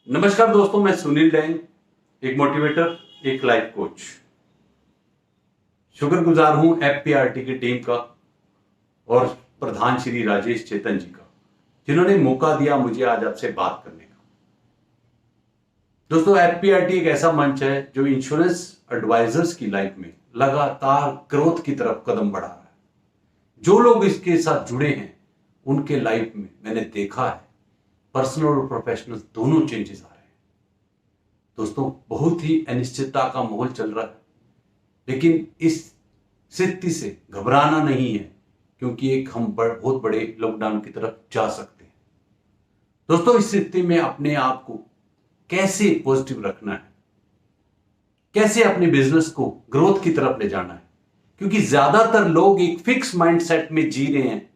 नमस्कार दोस्तों, मैं सुनील डैंग, एक मोटिवेटर, एक लाइफ कोच। शुक्रगुजार हूं एफपीआरटी की टीम का और प्रधान श्री राजेश चेतन जी का, जिन्होंने मौका दिया मुझे आज आपसे बात करने का। दोस्तों, एफपीआरटी एक ऐसा मंच है जो इंश्योरेंस एडवाइजर्स की लाइफ में लगातार ग्रोथ की तरफ कदम बढ़ा रहा है। जो लोग इसके साथ जुड़े हैं उनके लाइफ में मैंने देखा है पर्सनल और प्रोफेशनल दोनों चेंजेस आ रहे हैं। दोस्तों, बहुत ही अनिश्चितता का माहौल चल रहा है, लेकिन इस स्थिति से घबराना नहीं है, क्योंकि एक हम बहुत बड़े लॉकडाउन की तरफ जा सकते हैं। दोस्तों, इस स्थिति में अपने आप को कैसे पॉजिटिव रखना है, कैसे अपने बिजनेस को ग्रोथ की तरफ ले जाना है, क्योंकि ज्यादातर लोग एक फिक्स माइंडसेट में जी रहे हैं।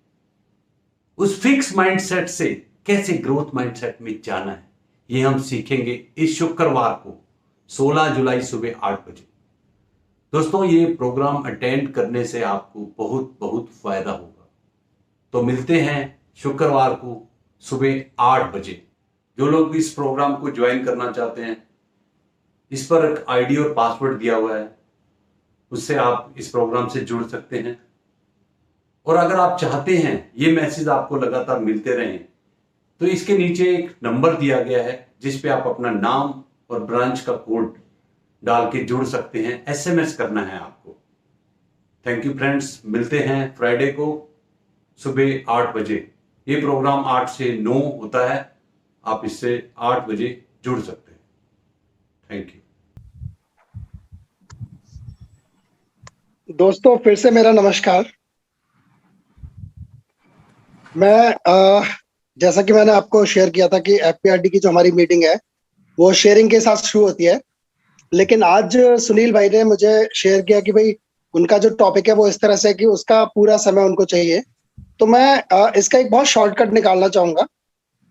उस फिक्स माइंडसेट से कैसे ग्रोथ माइंडसेट में जाना है, ये हम सीखेंगे इस शुक्रवार को 16 जुलाई सुबह 8 बजे। दोस्तों, ये प्रोग्राम अटेंड करने से आपको बहुत बहुत फायदा होगा। तो मिलते हैं शुक्रवार को सुबह 8 बजे। जो लोग इस प्रोग्राम को ज्वाइन करना चाहते हैं, इस पर एक आईडी और पासवर्ड दिया हुआ है, उससे आप इस प्रोग्राम से जुड़ सकते हैं। और अगर आप चाहते हैं ये मैसेज आपको लगातार मिलते रहें, तो इसके नीचे एक नंबर दिया गया है जिस पे आप अपना नाम और ब्रांच का कोड डाल के जुड़ सकते हैं। एसएमएस करना है आपको। थैंक यू फ्रेंड्स, मिलते हैं फ्राइडे को सुबह 8 बजे। ये प्रोग्राम 8 से 9 होता है, आप इससे 8 बजे जुड़ सकते हैं। थैंक यू दोस्तों, फिर से मेरा नमस्कार। मैं जैसा कि मैंने आपको शेयर किया था कि एफपीआरटी की जो हमारी मीटिंग है वो शेयरिंग के साथ शुरू होती है, लेकिन आज सुनील भाई ने मुझे शेयर किया कि भाई उनका जो टॉपिक है वो इस तरह से है कि उसका पूरा समय उनको चाहिए। तो मैं इसका एक बहुत शॉर्टकट निकालना चाहूंगा,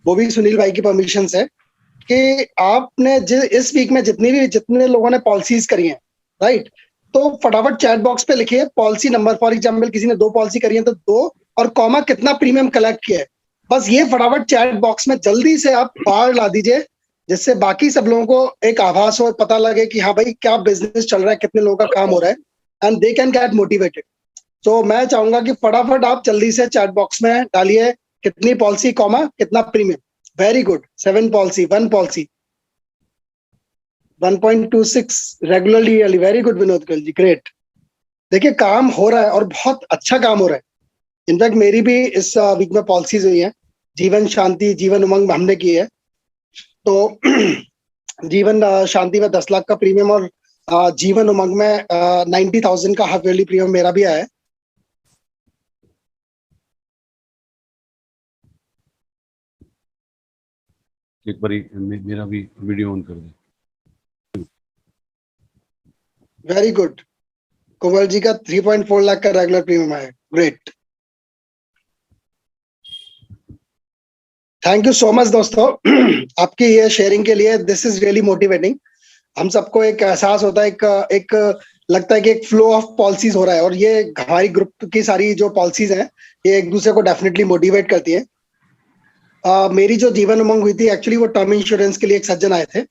वो भी सुनील भाई की परमिशन से, कि आपने इस वीक में जितने लोगों ने पॉलिसीज करी हैं, राइट, तो फटाफट चैट बॉक्स पे लिखिए पॉलिसी नंबर। फॉर एग्जांपल किसी ने 2 पॉलिसी करी है तो 2 और कॉमा कितना प्रीमियम कलेक्ट किया है। बस ये फटाफट चैट बॉक्स में जल्दी से आप बाहर ला दीजिए, जिससे बाकी सब लोगों को एक आभास हो, पता लगे कि हाँ भाई क्या बिजनेस चल रहा है, कितने लोगों का काम हो रहा है, and they can get motivated. तो मैं चाहूंगा कि फटाफट आप जल्दी से चैट बॉक्स में डालिए कितनी पॉलिसी कॉमा कितना premium. Very good. 7 policy, 1 policy, 1.26 regularly yearly. Very good Vinod कल जी, ग्रेट। देखिए काम हो रहा है और बहुत अच्छा काम हो रहा है। इनफैक्ट मेरी भी इस वीक में पॉलिसीज हुई हैं। जीवन शांति, जीवन उमंग हमने की है। तो जीवन शांति में 10 लाख का प्रीमियम और जीवन उमंग में 90,000 का हाफ ईयरली प्रीमियम मेरा भी आया है। एक बार मेरा भी वीडियो ऑन कर दे। Very good. कुंवर जी का 3.4 लाख का रेगुलर प्रीमियम आया है। Great, thank you so much दोस्तों आपकी ये शेयरिंग के लिए। This is really motivating. हम सबको एक एहसास होता है, एक लगता है कि एक फ्लो ऑफ पॉलिसीज हो रहा है, और ये हमारी ग्रुप की सारी जो पॉलिसीज हैं ये एक दूसरे को डेफिनेटली मोटिवेट करती है। मेरी जो जीवन उमंग हुई थी, एक्चुअली वो टर्म इंश्योरेंस के लिए एक सज्जन आए थे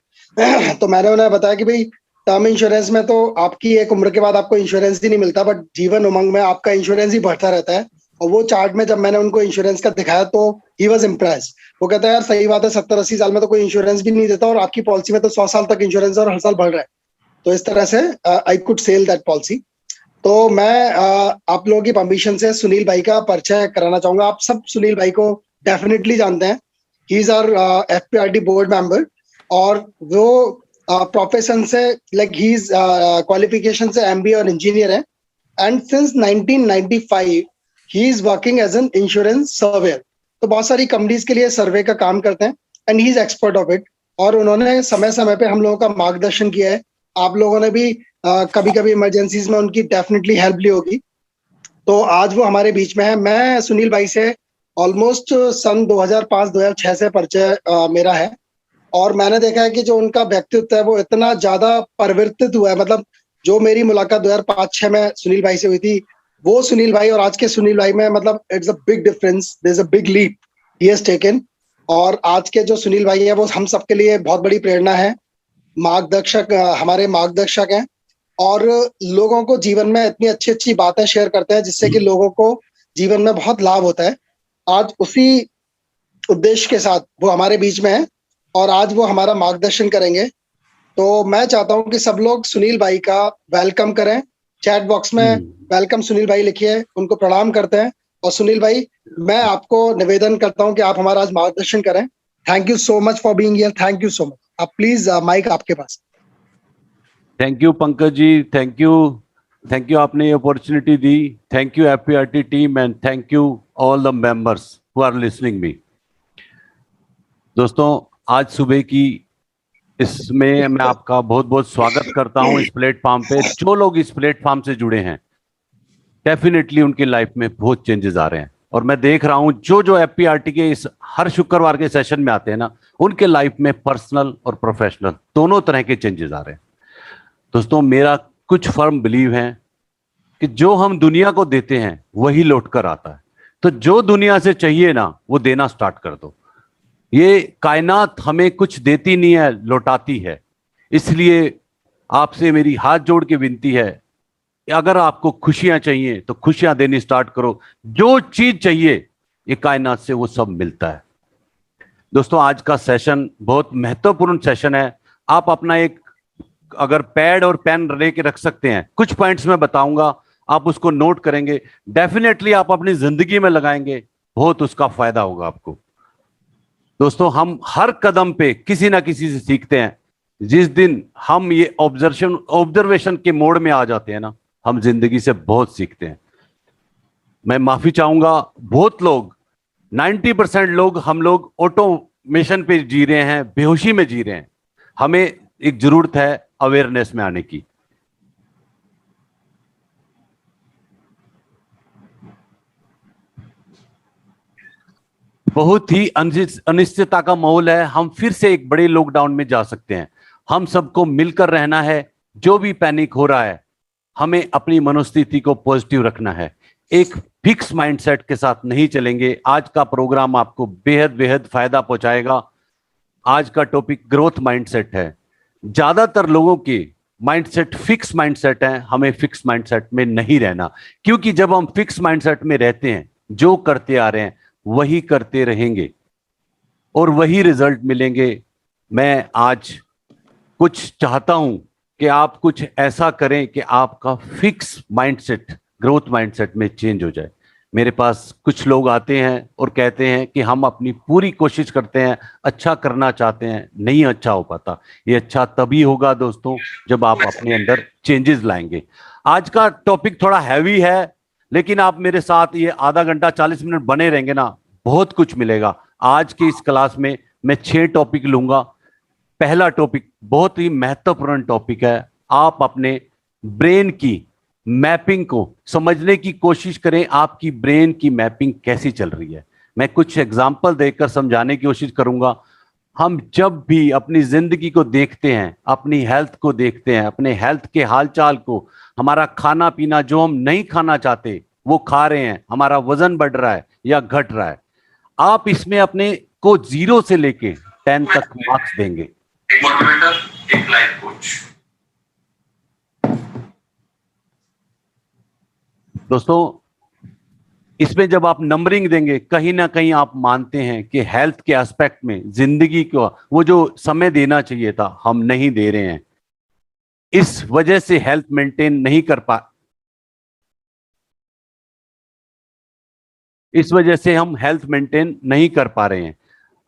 तो मैंने उन्हें बताया कि भाई टर्म इंश्योरेंस में तो आपकी एक उम्र के बाद आपको इंश्योरेंस ही नहीं मिलता, बट जीवन उमंग में आपका इंश्योरेंस ही बढ़ता रहता है। और वो चार्ट में जब मैंने उनको इंश्योरेंस का दिखाया तो ही वॉज इम्प्रेस्ड। वो कहता है यार सही बात है, 70-80 साल में तो कोई इंश्योरेंस भी नहीं देता, और आपकी पॉलिसी में तो 100 साल तक इंश्योरेंस और हर साल बढ़ रहा है। तो इस तरह से I could sell that policy. तो मैं आप लोगों की परमिशन से सुनील भाई का परिचय कराना चाहूंगा। आप सब सुनील भाई को डेफिनेटली जानते हैं। He is our FPRT board member, और वो प्रोफेशन से लाइक ही इज क्वालिफिकेशन से एमबीए और इंजीनियर है, and since 1995 he is working as an insurance surveyor. तो बहुत सारी कंपनीज के लिए सर्वे का काम करते हैं, and he is expert of it. और उन्होंने समय समय पे हम लोगों का मार्गदर्शन किया है। आप लोगों ने भी कभी कभी इमरजेंसीज में उनकी डेफिनेटली हेल्प ली होगी। तो आज वो हमारे बीच में है। मैं सुनील भाई से ऑलमोस्ट सन 2005-2006 से परिचय मेरा है, और मैंने देखा है कि जो उनका व्यक्तित्व है वो इतना ज्यादा परिवर्तित हुआ है। मतलब जो मेरी मुलाकात 2005-06 में सुनील भाई से हुई थी, वो सुनील भाई और आज के सुनील भाई में मतलब it's a big difference, there is a big leap he has taken. और आज के जो सुनील भाई हैं वो हम सबके लिए बहुत बड़ी प्रेरणा है, मार्गदर्शक, हमारे मार्गदर्शक हैं। और लोगों को जीवन में इतनी अच्छी अच्छी बातें शेयर करते हैं जिससे कि लोगों को जीवन में बहुत लाभ होता है। आज उसी उद्देश्य के साथ वो हमारे बीच में है और आज वो हमारा मार्गदर्शन करेंगे। तो मैं चाहता हूं कि सब लोग सुनील भाई का वेलकम करें। चैट बॉक्स में वेलकम सुनील भाई लिखिए, उनको प्रणाम करते हैं। और सुनील भाई, मैं आपको निवेदन करता हूं कि आप हमारा आज मार्गदर्शन करें। Thank you so much for being here, thank you so much. आप प्लीज माइक आपके पास। Thank you Pankaj ji, thank you आपने ये अपॉर्चुनिटी दी। Thank you FPRT team and thank you all the members who are listening me. दोस्तों, आज सुबह की इसमें मैं आपका बहुत बहुत स्वागत करता हूं इस प्लेटफॉर्म पे। जो लोग इस प्लेटफॉर्म से जुड़े हैं, डेफिनेटली उनकी लाइफ में बहुत चेंजेस आ रहे हैं। और मैं देख रहा हूं जो एफपीआरटी के इस हर शुक्रवार के सेशन में आते हैं ना, उनके लाइफ में पर्सनल और प्रोफेशनल दोनों तरह के चेंजेस आ रहे हैं। दोस्तों, मेरा कुछ फर्म बिलीव है कि जो हम दुनिया को देते हैं वही लौट कर आता है। तो जो दुनिया से चाहिए ना, वो देना स्टार्ट कर दो। ये कायनात हमें कुछ देती नहीं है, लौटाती है। इसलिए आपसे मेरी हाथ जोड़ के विनती है कि अगर आपको खुशियां चाहिए तो खुशियां देनी स्टार्ट करो। जो चीज चाहिए ये कायनात से वो सब मिलता है। दोस्तों, आज का सेशन बहुत महत्वपूर्ण सेशन है। आप अपना एक अगर पैड और पेन लेके रख सकते हैं, कुछ पॉइंट्स मैं बताऊंगा, आप उसको नोट करेंगे, डेफिनेटली आप अपनी जिंदगी में लगाएंगे, बहुत उसका फायदा होगा आपको। दोस्तों, हम हर कदम पे किसी ना किसी से सीखते हैं। जिस दिन हम ये ऑब्जर्वेशन के मोड में आ जाते हैं ना, हम जिंदगी से बहुत सीखते हैं। मैं माफी चाहूंगा, बहुत लोग 90% लोग हम लोग ऑटोमेशन पे जी रहे हैं, बेहोशी में जी रहे हैं। हमें एक जरूरत है अवेयरनेस में आने की। बहुत ही अनिश्चितता का माहौल है। हम फिर से एक बड़े लॉकडाउन में जा सकते हैं। हम सबको मिलकर रहना है। जो भी पैनिक हो रहा है, हमें अपनी मनोस्थिति को पॉजिटिव रखना है। एक फिक्स माइंडसेट के साथ नहीं चलेंगे। आज का प्रोग्राम आपको बेहद बेहद फायदा पहुंचाएगा। आज का टॉपिक ग्रोथ माइंडसेट है। ज्यादातर लोगों के माइंडसेट फिक्स माइंडसेट है। हमें फिक्स माइंडसेट में नहीं रहना, क्योंकि जब हम फिक्स माइंडसेट में रहते हैं, जो करते आ रहे हैं वही करते रहेंगे और वही रिजल्ट मिलेंगे। मैं आज कुछ चाहता हूं कि आप कुछ ऐसा करें कि आपका फिक्स माइंडसेट ग्रोथ माइंडसेट में चेंज हो जाए। मेरे पास कुछ लोग आते हैं और कहते हैं कि हम अपनी पूरी कोशिश करते हैं, अच्छा करना चाहते हैं, नहीं अच्छा हो पाता। ये अच्छा तभी होगा दोस्तों जब आप अपने अंदर चेंजेस लाएंगे। आज का टॉपिक थोड़ा हैवी है, लेकिन आप मेरे साथ ये आधा घंटा 40 मिनट बने रहेंगे ना, बहुत कुछ मिलेगा। आज की इस क्लास में मैं 6 टॉपिक लूंगा। पहला टॉपिक बहुत ही महत्वपूर्ण टॉपिक है। आप अपने ब्रेन की मैपिंग को समझने की कोशिश करें। आपकी ब्रेन की मैपिंग कैसी चल रही है, मैं कुछ एग्जांपल देकर समझाने की कोशिश करूंगा। हम जब भी अपनी जिंदगी को देखते हैं, अपनी हेल्थ को देखते हैं, अपने हेल्थ के हालचाल को, हमारा खाना पीना जो हम नहीं खाना चाहते वो खा रहे हैं, हमारा वजन बढ़ रहा है या घट रहा है, आप इसमें अपने को 0 से लेके 10 तक मार्क्स देंगे। एक मोटिवेटर, एक लाइफ कोच। दोस्तों, इसमें जब आप नंबरिंग देंगे, कहीं ना कहीं आप मानते हैं कि हेल्थ के एस्पेक्ट में जिंदगी को वो जो समय देना चाहिए था हम नहीं दे रहे हैं। इस वजह से हेल्थ मेंटेन नहीं कर पा इस वजह से हम हेल्थ मेंटेन नहीं कर पा रहे हैं।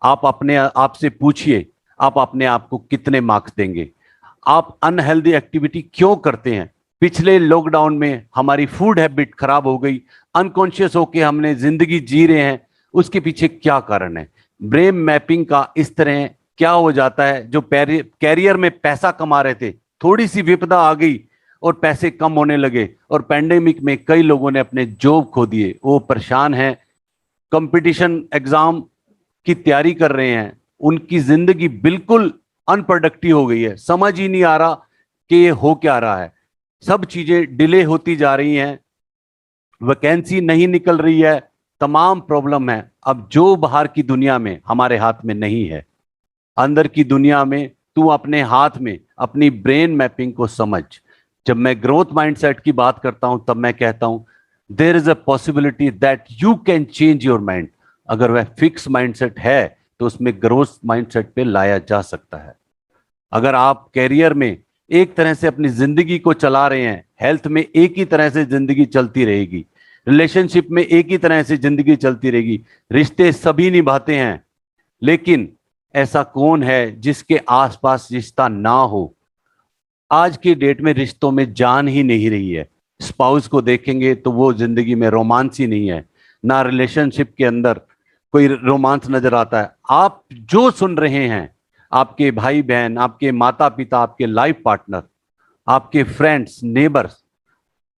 आप अपने आप से पूछिए, आप अपने आप को कितने मार्क्स देंगे? आप अनहेल्दी एक्टिविटी क्यों करते हैं? पिछले लॉकडाउन में हमारी फूड हैबिट खराब हो गई, अनकॉन्शियस होके हमने जिंदगी जी रहे हैं, उसके पीछे क्या कारण है? ब्रेन मैपिंग का इस तरह क्या हो जाता है, जो कैरियर में पैसा कमा रहे थे, थोड़ी सी विपदा आ गई और पैसे कम होने लगे, और पैंडेमिक में कई लोगों ने अपने जॉब खो दिए, वो परेशान हैं, कंपटीशन एग्जाम की तैयारी कर रहे हैं, उनकी जिंदगी बिल्कुल अनप्रोडक्टिव हो गई है। समझ ही नहीं आ रहा कि ये हो क्या रहा है। सब चीजें डिले होती जा रही हैं, वैकेंसी नहीं निकल रही है, तमाम प्रॉब्लम है अब जो बाहर की दुनिया में हमारे हाथ में नहीं है, अंदर की दुनिया में तू अपने हाथ में अपनी ब्रेन मैपिंग को समझ। जब मैं ग्रोथ माइंडसेट की बात करता हूं तब मैं कहता हूं there is a possibility that you can change your mind. अगर वह फिक्स माइंडसेट है तो उसमें ग्रोथ माइंडसेट पे लाया जा सकता है। अगर आप कैरियर में एक तरह से अपनी जिंदगी को चला रहे हैं, हेल्थ में एक ही तरह से जिंदगी चलती रहेगी, रिलेशनशिप में एक ही तरह से जिंदगी चलती रहेगी, रिश्ते सभी निभाते हैं, लेकिन ऐसा कौन है जिसके आसपास रिश्ता ना हो? आज की डेट में रिश्तों में जान ही नहीं रही है। स्पाउस को देखेंगे तो वो जिंदगी में रोमांस ही नहीं है, ना रिलेशनशिप के अंदर कोई रोमांस नजर आता है। आप जो सुन रहे हैं, आपके भाई बहन, आपके माता पिता, आपके लाइफ पार्टनर, आपके फ्रेंड्स, नेबर्स,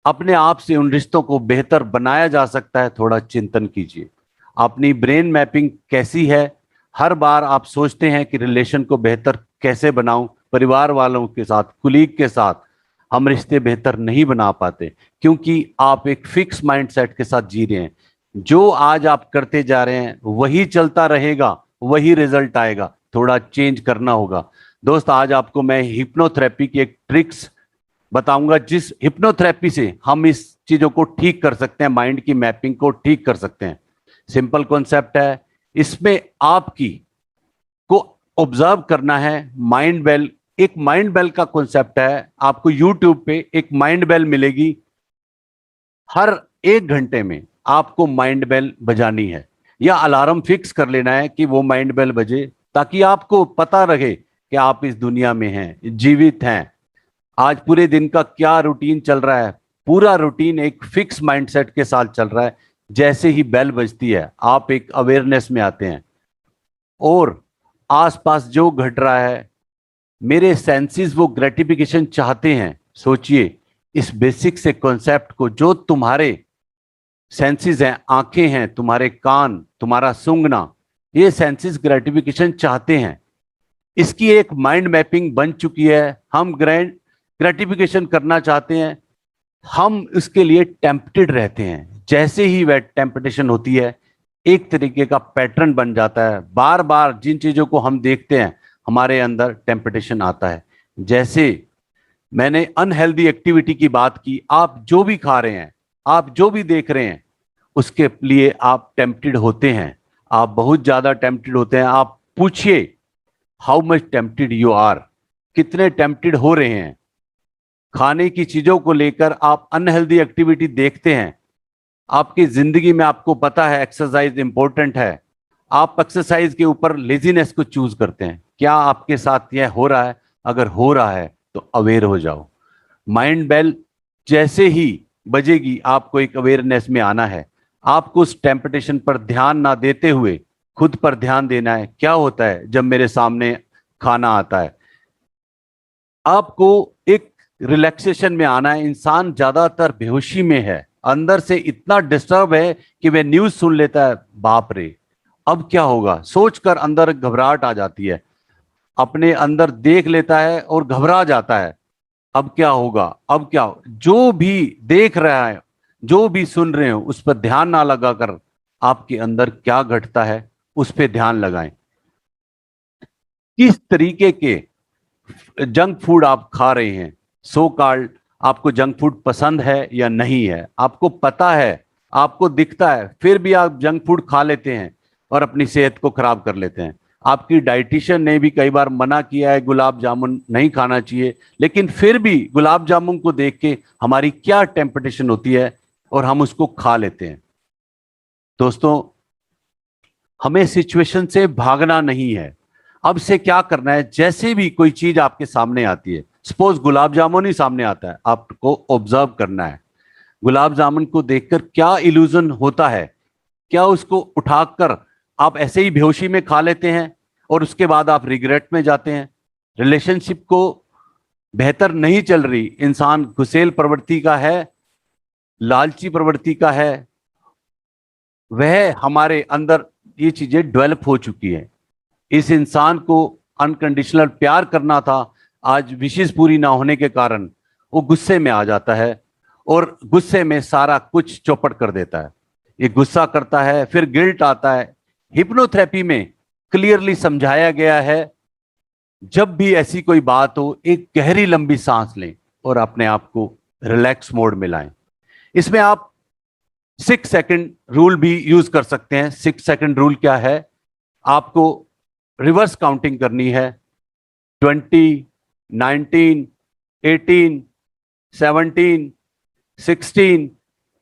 अपने आप से उन रिश्तों को बेहतर बनाया जा सकता है। थोड़ा चिंतन कीजिए, अपनी ब्रेन मैपिंग कैसी है? हर बार आप सोचते हैं कि रिलेशन को बेहतर कैसे बनाऊं, परिवार वालों के साथ, कुलीग के साथ, हम रिश्ते बेहतर नहीं बना पाते क्योंकि आप एक फिक्स माइंडसेट के साथ जी रहे हैं। जो आज आप करते जा रहे हैं वही चलता रहेगा, वही रिजल्ट आएगा। थोड़ा चेंज करना होगा। दोस्त, आज आपको मैं हिप्नोथेरेपी की एक ट्रिक्स बताऊंगा जिस हिप्नोथेरेपी से हम इस चीजों को ठीक कर सकते हैं, माइंड की मैपिंग को ठीक कर सकते हैं। सिंपल कॉन्सेप्ट है, इसमें आपकी को ऑब्जर्व करना है। माइंड बेल, एक माइंड बेल का कॉन्सेप्ट है। आपको यूट्यूब पे एक माइंड बेल मिलेगी, हर 1 घंटे में आपको माइंड बेल बजानी है या अलार्म फिक्स कर लेना है कि वो माइंड बेल बजे, ताकि आपको पता रहे कि आप इस दुनिया में हैं, जीवित हैं। आज पूरे दिन का क्या रूटीन चल रहा है? पूरा रूटीन एक फिक्स माइंडसेट के साथ चल रहा है। जैसे ही बेल बजती है आप एक अवेयरनेस में आते हैं और आसपास जो घट रहा है, मेरे सेंसेस वो ग्रेटिफिकेशन चाहते हैं। सोचिए इस बेसिक से कॉन्सेप्ट को, जो तुम्हारे सेंसेस हैं, आंखें हैं, तुम्हारे कान, तुम्हारा सूंघना, ये सेंसेस ग्रेटिफिकेशन चाहते हैं। इसकी एक माइंड मैपिंग बन चुकी है। हम ग्रेटिफिकेशन करना चाहते हैं, हम उसके लिए टेम्प्टेड रहते हैं। जैसे ही वह टेम्पटेशन होती है, एक तरीके का पैटर्न बन जाता है। बार बार जिन चीजों को हम देखते हैं हमारे अंदर टेम्पटेशन आता है। जैसे मैंने अनहेल्दी एक्टिविटी की बात की, आप जो भी खा रहे हैं, आप जो भी देख रहे हैं, उसके लिए आप टेम्प्टेड होते हैं। आप बहुत ज्यादा टेम्प्टेड होते हैं। आप पूछिए how much tempted you are, कितने टेम्प्टेड हो रहे हैं। खाने की चीजों को लेकर आप अनहेल्दी एक्टिविटी देखते हैं। आपकी जिंदगी में आपको पता है एक्सरसाइज इंपॉर्टेंट है, आप एक्सरसाइज के ऊपर लेजीनेस को चूज करते हैं। क्या आपके साथ यह हो रहा है? अगर हो रहा है तो अवेयर हो जाओ। माइंड बेल जैसे ही बजेगी आपको एक अवेयरनेस में आना है। आपको उस टेम्पटेशन पर ध्यान ना देते हुए खुद पर ध्यान देना है। क्या होता है जब मेरे सामने खाना आता है? आपको एक रिलैक्सेशन में आना है। इंसान ज्यादातर बेहोशी में है, अंदर से इतना डिस्टर्ब है कि वह न्यूज सुन लेता है, बाप रे अब क्या होगा, सोचकर अंदर घबराहट आ जाती है। अपने अंदर देख लेता है और घबरा जाता है, अब क्या होगा, अब क्या जो भी देख रहा है, जो भी सुन रहे हो, उस पर ध्यान ना लगाकर आपके अंदर क्या घटता है उस पर ध्यान लगाएं। किस तरीके के जंक फूड आप खा रहे हैं? सो कॉल्ड आपको जंक फूड पसंद है या नहीं है? आपको पता है, आपको दिखता है, फिर भी आप जंक फूड खा लेते हैं और अपनी सेहत को खराब कर लेते हैं। आपकी डाइटिशियन ने भी कई बार मना किया है गुलाब जामुन नहीं खाना चाहिए, लेकिन फिर भी गुलाब जामुन को देख के हमारी क्या टेम्पटेशन होती है और हम उसको खा लेते हैं। दोस्तों, हमें सिचुएशन से भागना नहीं है। अब से क्या करना है, जैसे भी कोई चीज आपके सामने आती है, सपोज गुलाब जामुन ही सामने आता है, आपको ऑब्जर्व करना है। गुलाब जामुन को देखकर क्या इल्यूजन होता है? क्या उसको उठाकर आप ऐसे ही बेहोशी में खा लेते हैं और उसके बाद आप रिग्रेट में जाते हैं? रिलेशनशिप को बेहतर नहीं चल रही, इंसान गुस्सेल प्रवृत्ति का है, लालची प्रवृत्ति का है, वह हमारे अंदर ये चीजें डेवलप हो चुकी है। इस इंसान को अनकंडीशनल प्यार करना था, आज विशेष पूरी ना होने के कारण वो गुस्से में आ जाता है और गुस्से में सारा कुछ चौपट कर देता है। ये गुस्सा करता है, फिर गिल्ट आता है। हिप्नोथेरेपी में क्लियरली समझाया गया है, जब भी ऐसी कोई बात हो, एक गहरी लंबी सांस लें और अपने आप को रिलैक्स मोड में लाएं। इसमें आप 6 सेकंड रूल भी यूज कर सकते हैं। 6 सेकंड रूल क्या है? आपको रिवर्स काउंटिंग करनी है। 20, 19, 18, 17, 16,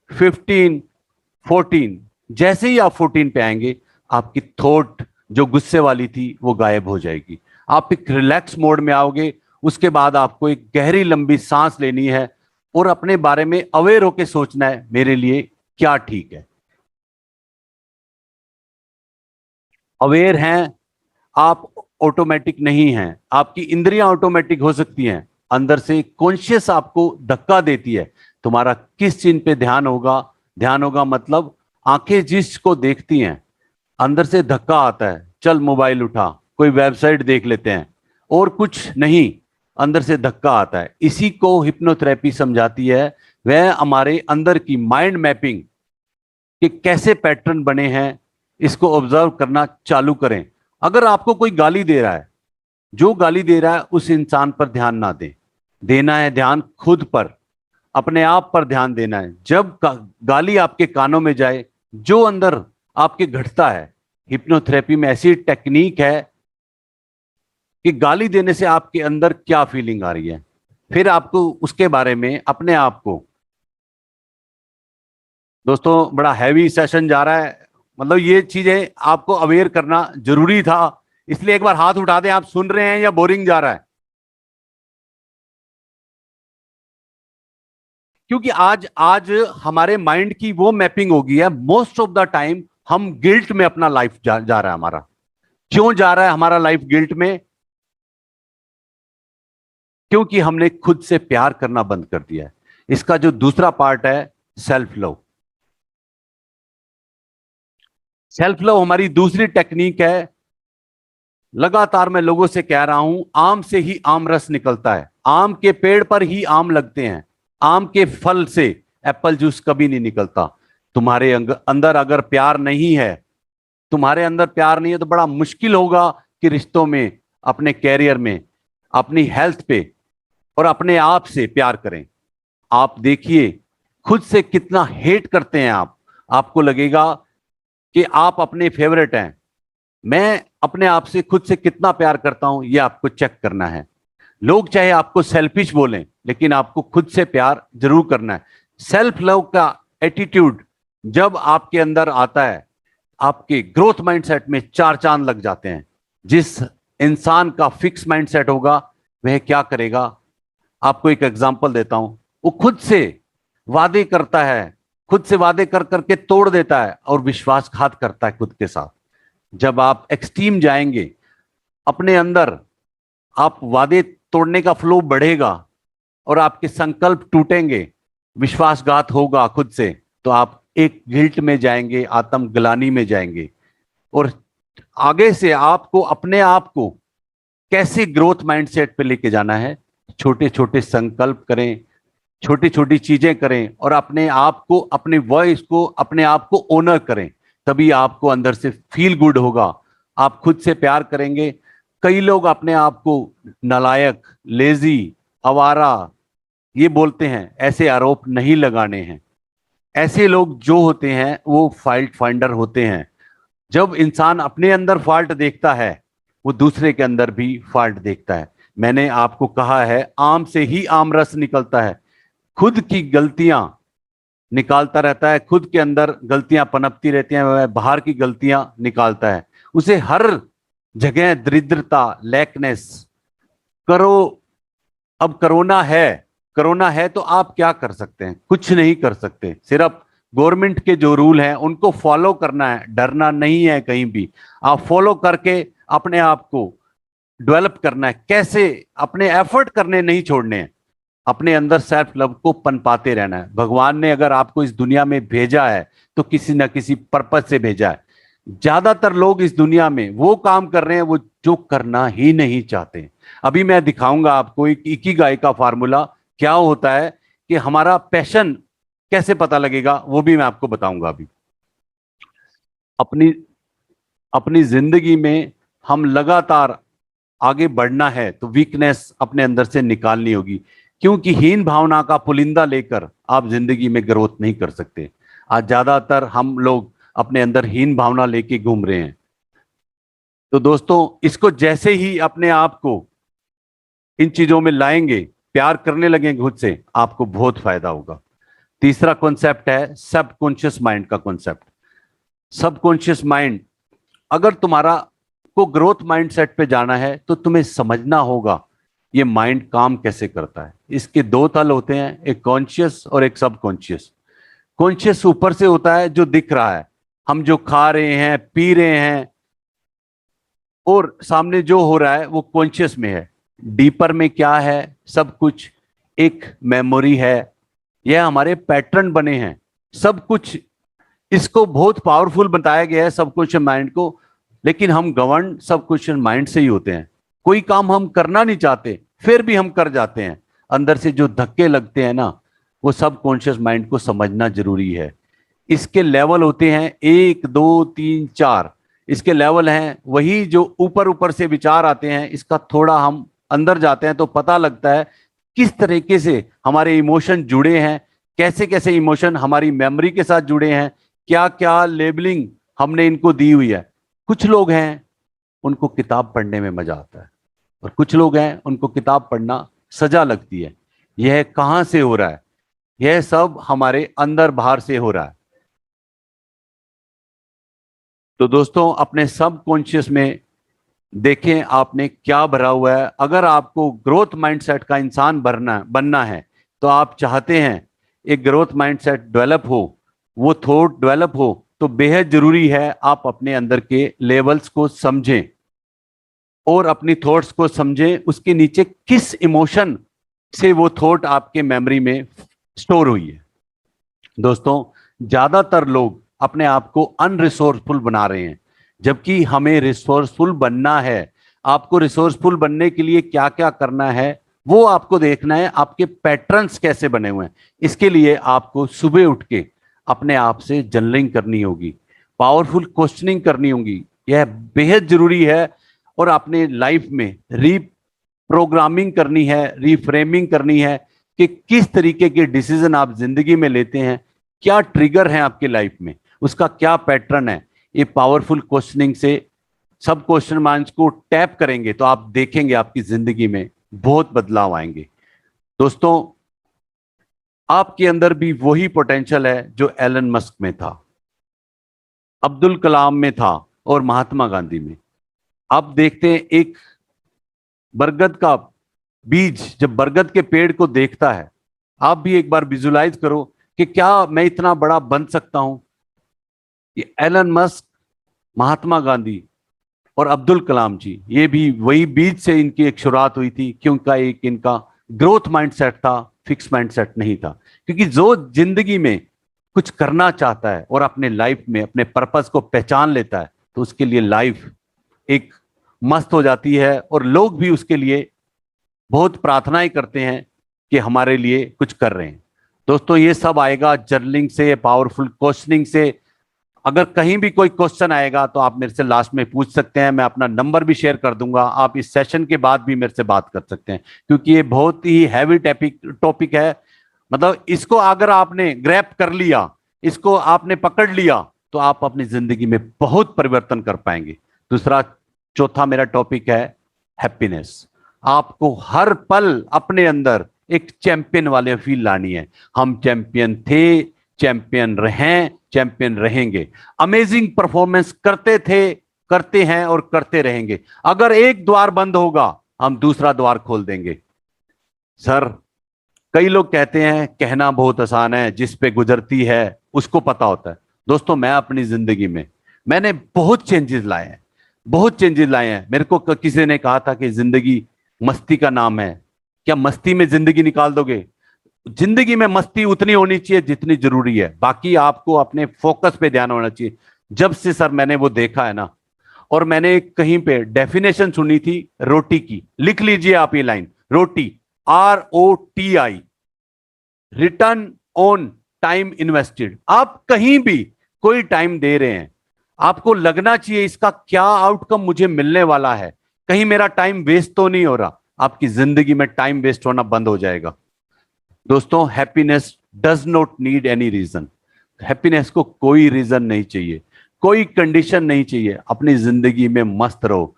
15, 14। जैसे ही आप 14 पे आएंगे, आपकी थॉट जो गुस्से वाली थी वो गायब हो जाएगी। आप एक रिलैक्स मोड में आओगे। उसके बाद आपको एक गहरी लंबी सांस लेनी है और अपने बारे में अवेयर होकर सोचना है, मेरे लिए क्या ठीक है। अवेयर हैं आप, ऑटोमेटिक नहीं हैं। आपकी इंद्रियां ऑटोमेटिक हो सकती हैं, अंदर से कॉन्शियस आपको धक्का देती है। तुम्हारा किस चीज पे ध्यान होगा? ध्यान होगा मतलब आंखें जिसको देखती हैं, अंदर से धक्का आता है, चल मोबाइल उठा, कोई वेबसाइट देख लेते हैं, और कुछ नहीं, अंदर से धक्का आता है। इसी को हिप्नोथेरेपी समझाती है। वह हमारे अंदर की माइंड मैपिंग कि कैसे पैटर्न बने हैं, इसको ऑब्जर्व करना चालू करें। अगर आपको कोई गाली दे रहा है, जो गाली दे रहा है उस इंसान पर ध्यान ना दें। देना है ध्यान खुद पर, अपने आप पर ध्यान देना है। जब गाली आपके कानों में जाए, जो अंदर आपके घटता है, हिप्नोथेरेपी में ऐसी टेक्निक है कि गाली देने से आपके अंदर क्या फीलिंग आ रही है, फिर आपको उसके बारे में अपने आप को। दोस्तों, बड़ा हैवी सेशन जा रहा है, मतलब ये चीजें आपको अवेयर करना जरूरी था, इसलिए एक बार हाथ उठा दें। आप सुन रहे हैं या बोरिंग जा रहा है? क्योंकि आज आज हमारे माइंड की वो मैपिंग हो गई है। मोस्ट ऑफ द टाइम हम गिल्ट में अपना लाइफ जा रहा है हमारा। क्यों जा रहा है हमारा लाइफ गिल्ट में? क्योंकि हमने खुद से प्यार करना बंद कर दिया है। इसका जो दूसरा पार्ट है, सेल्फ लव। सेल्फ लव हमारी दूसरी टेक्निक है। लगातार मैं लोगों से कह रहा हूं, आम से ही आम रस निकलता है, आम के पेड़ पर ही आम लगते हैं, आम के फल से एप्पल जूस कभी नहीं निकलता। तुम्हारे अंदर अगर प्यार नहीं है, तुम्हारे अंदर प्यार नहीं है, तो बड़ा मुश्किल होगा कि रिश्तों में, अपने कैरियर में, अपनी हेल्थ पे और अपने आप से प्यार करें। आप देखिए खुद से कितना हेट करते हैं आप। आपको लगेगा कि आप अपने फेवरेट हैं। मैं अपने आप से, खुद से कितना प्यार करता हूं, यह आपको चेक करना है। लोग चाहे आपको सेल्फिश बोलें, लेकिन आपको खुद से प्यार जरूर करना है। सेल्फ लव का एटीट्यूड जब आपके अंदर आता है, आपके ग्रोथ माइंडसेट में 4 चांद लग जाते हैं। जिस इंसान का फिक्स माइंडसेट होगा, वह क्या करेगा? आपको एक एग्जांपल देता हूं। वो खुद से वादे करता है, खुद से वादे कर करके तोड़ देता है और विश्वासघात करता है खुद के साथ। जब आप एक्सट्रीम जाएंगे अपने अंदर, आप वादे तोड़ने का फ्लो बढ़ेगा और आपके संकल्प टूटेंगे, विश्वासघात होगा खुद से, तो आप एक गिल्ट में जाएंगे, आत्मग्लानि में जाएंगे। और आगे से आपको अपने आप को कैसे ग्रोथ माइंडसेट पे लेके जाना है, छोटे छोटे संकल्प करें, छोटी छोटी चीजें करें और अपने आप को, अपने वॉइस को, अपने आप को ऑनर करें। तभी आपको अंदर से फील गुड होगा, आप खुद से प्यार करेंगे। कई लोग अपने आप को नालायक, लेजी, आवारा ये बोलते हैं। ऐसे आरोप नहीं लगाने हैं। ऐसे लोग जो होते हैं वो फॉल्ट फाइंडर होते हैं। जब इंसान अपने अंदर फॉल्ट देखता है, वो दूसरे के अंदर भी फॉल्ट देखता है। मैंने आपको कहा है, आम से ही आम रस निकलता है। खुद की गलतियां निकालता रहता है, खुद के अंदर गलतियां पनपती रहती हैं, वह बाहर की गलतियां निकालता है। उसे हर जगह दरिद्रता, लैकनेस करो। अब कोरोना है तो आप क्या कर सकते हैं? कुछ नहीं कर सकते। सिर्फ गवर्नमेंट के जो रूल हैं उनको फॉलो करना है, डरना नहीं है कहीं भी। आप फॉलो करके अपने आप को डेवलप करना है। कैसे? अपने एफर्ट करने नहीं छोड़ने हैं, अपने अंदर सेल्फ लव को पनपाते रहना है। भगवान ने अगर आपको इस दुनिया में भेजा है तो किसी ना किसी पर्पज से भेजा है। ज्यादातर लोग इस दुनिया में वो काम कर रहे हैं वो जो करना ही नहीं चाहते। अभी मैं दिखाऊंगा आपको एक इकिगाई का फार्मूला, क्या होता है कि हमारा पैशन कैसे पता लगेगा, वो भी मैं आपको बताऊंगा अभी। अपनी अपनी जिंदगी में हम लगातार आगे बढ़ना है तो वीकनेस अपने अंदर से निकालनी होगी, क्योंकि हीन भावना का पुलिंदा लेकर आप जिंदगी में ग्रोथ नहीं कर सकते। आज ज्यादातर हम लोग अपने अंदर हीन भावना लेके घूम रहे हैं। तो दोस्तों, इसको जैसे ही अपने आप को इन चीजों में लाएंगे, प्यार करने लगेंगे खुद से, आपको बहुत फायदा होगा। तीसरा कॉन्सेप्ट है सबकॉन्शियस माइंड का कॉन्सेप्ट। सबकॉन्शियस माइंड, अगर तुम्हारा को ग्रोथ माइंडसेट पे जाना है तो तुम्हें समझना होगा ये माइंड काम कैसे करता है। इसके दो तल होते हैं, एक कॉन्शियस और एक सबकॉन्शियस। कॉन्शियस ऊपर से होता है, जो दिख रहा है, हम जो खा रहे हैं, पी रहे हैं, और सामने जो हो रहा है वो कॉन्शियस में है। डीपर में क्या है, सब कुछ एक मेमोरी है, यह हमारे पैटर्न बने हैं, सब कुछ। इसको बहुत पावरफुल बताया गया है सबकॉन्शियस माइंड को, लेकिन हम गवर्न सबकॉन्शियस माइंड से ही होते हैं। कोई काम हम करना नहीं चाहते, फिर भी हम कर जाते हैं। अंदर से जो धक्के लगते हैं ना, वो सबकॉन्शियस माइंड को समझना जरूरी है। इसके लेवल होते हैं 1 2 3 4। इसके लेवल हैं वही जो ऊपर ऊपर से विचार आते हैं। इसका थोड़ा हम अंदर जाते हैं तो पता लगता है किस तरीके से हमारे इमोशन जुड़े हैं, कैसे कैसे इमोशन हमारी मेमोरी के साथ जुड़े हैं, क्या क्या लेबलिंग हमने इनको दी हुई है। कुछ लोग हैं उनको किताब पढ़ने में मजा आता है, और कुछ लोग हैं उनको किताब पढ़ना सजा लगती है। यह कहां से हो रहा है? यह सब हमारे अंदर बाहर से हो रहा है। तो दोस्तों, अपने सबकॉन्शियस में देखें आपने क्या भरा हुआ है। अगर आपको ग्रोथ माइंडसेट का इंसान बनना है तो आप चाहते हैं एक ग्रोथ माइंडसेट डेवलप हो, वो थॉट डेवलप हो, तो बेहद जरूरी है आप अपने अंदर के लेवल्स को समझें और अपनी थॉट्स को समझें, उसके नीचे किस इमोशन से वो थॉट आपके मेमोरी में स्टोर हुई है। दोस्तों, ज्यादातर लोग अपने आप को अनरिसोर्सफुल बना रहे हैं, जबकि हमें रिसोर्सफुल बनना है। आपको रिसोर्सफुल बनने के लिए क्या क्या करना है वो आपको देखना है, आपके पैटर्न्स कैसे बने हुए हैं। इसके लिए आपको सुबह उठ के अपने आप से जर्नलिंग करनी होगी, पावरफुल क्वेश्चनिंग करनी होगी, यह बेहद जरूरी है। और अपने लाइफ में रीप्रोग्रामिंग करनी है, रीफ्रेमिंग करनी है कि किस तरीके के डिसीजन आप जिंदगी में लेते हैं, क्या ट्रिगर है आपकी लाइफ में, उसका क्या पैटर्न है। ये पावरफुल क्वेश्चनिंग से सब क्वेश्चन माइंड को टैप करेंगे तो आप देखेंगे आपकी जिंदगी में बहुत बदलाव आएंगे। दोस्तों, आपके अंदर भी वही पोटेंशियल है जो एलन मस्क में था, अब्दुल कलाम में था और महात्मा गांधी में। आप देखते हैं एक बरगद का बीज जब बरगद के पेड़ को देखता है, आप भी एक बार विजुलाइज करो कि क्या मैं इतना बड़ा बन सकता हूं। ये एलन मस्क, महात्मा गांधी और अब्दुल कलाम जी, ये भी वही बीज से इनकी एक शुरुआत हुई थी, क्योंकि एक इनका ग्रोथ माइंडसेट था, फिक्स माइंडसेट नहीं था। क्योंकि जो जिंदगी में कुछ करना चाहता है और अपने लाइफ में अपने पर्पस को पहचान लेता है, तो उसके लिए लाइफ एक मस्त हो जाती है, और लोग भी उसके लिए बहुत प्रार्थनाएं करते हैं कि हमारे लिए कुछ कर रहे हैं। दोस्तों, ये सब आएगा जर्नलिंग से, पावरफुल क्वेश्चनिंग से। अगर कहीं भी कोई क्वेश्चन आएगा तो आप मेरे से लास्ट में पूछ सकते हैं, मैं अपना नंबर भी शेयर कर दूंगा, आप इस सेशन के बाद भी मेरे से बात कर सकते हैं, क्योंकि ये बहुत ही हैवी टॉपिक है। मतलब इसको अगर आपने ग्रैब कर लिया, इसको आपने पकड़ लिया, तो आप अपनी जिंदगी में बहुत परिवर्तन कर पाएंगे। चौथा मेरा टॉपिक है हैप्पीनेस। आपको हर पल अपने अंदर एक चैंपियन वाले फील लानी है। हम चैंपियन थे, चैंपियन रहें, चैंपियन रहेंगे। अमेजिंग परफॉर्मेंस करते थे, करते हैं और करते रहेंगे। अगर एक द्वार बंद होगा, हम दूसरा द्वार खोल देंगे। सर, कई लोग कहते हैं कहना बहुत आसान है, जिस पे गुजरती है उसको पता होता है। दोस्तों, मैं अपनी जिंदगी में मैंने बहुत चेंजेस लाए हैं, बहुत चेंजेस लाए हैं। मेरे को किसी ने कहा था कि जिंदगी मस्ती का नाम है, क्या मस्ती में जिंदगी निकाल दोगे? जिंदगी में मस्ती उतनी होनी चाहिए जितनी जरूरी है, बाकी आपको अपने फोकस पे ध्यान होना चाहिए। जब से सर मैंने वो देखा है ना, और मैंने कहीं पे डेफिनेशन सुनी थी रोटी की, लिख लीजिए आप ये line, roti, ROTI, return on time invested. आप कहीं भी कोई टाइम दे रहे हैं, आपको लगना चाहिए इसका क्या आउटकम मुझे मिलने वाला है, कहीं मेरा टाइम वेस्ट तो नहीं हो रहा। आपकी जिंदगी में टाइम वेस्ट होना बंद हो जाएगा। दोस्तों, happiness does not need any reason. Happiness को कोई रीजन नहीं चाहिए, कोई कंडीशन नहीं चाहिए। अपनी जिंदगी में मस्त रहो।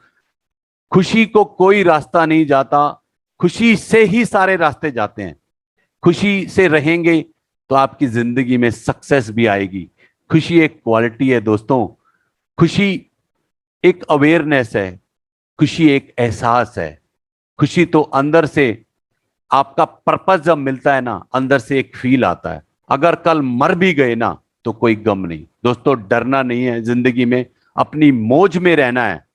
खुशी को कोई रास्ता नहीं जाता, खुशी से ही सारे रास्ते जाते हैं। खुशी से रहेंगे तो आपकी जिंदगी में सक्सेस भी आएगी। खुशी एक क्वालिटी है दोस्तों। खुशी एक अवेयरनेस है, खुशी एक एहसास है। खुशी तो अंदर से, आपका पर्पस जब मिलता है ना, अंदर से एक फील आता है। अगर कल मर भी गए ना तो कोई गम नहीं। दोस्तों, डरना नहीं है जिंदगी में, अपनी मौज में रहना है।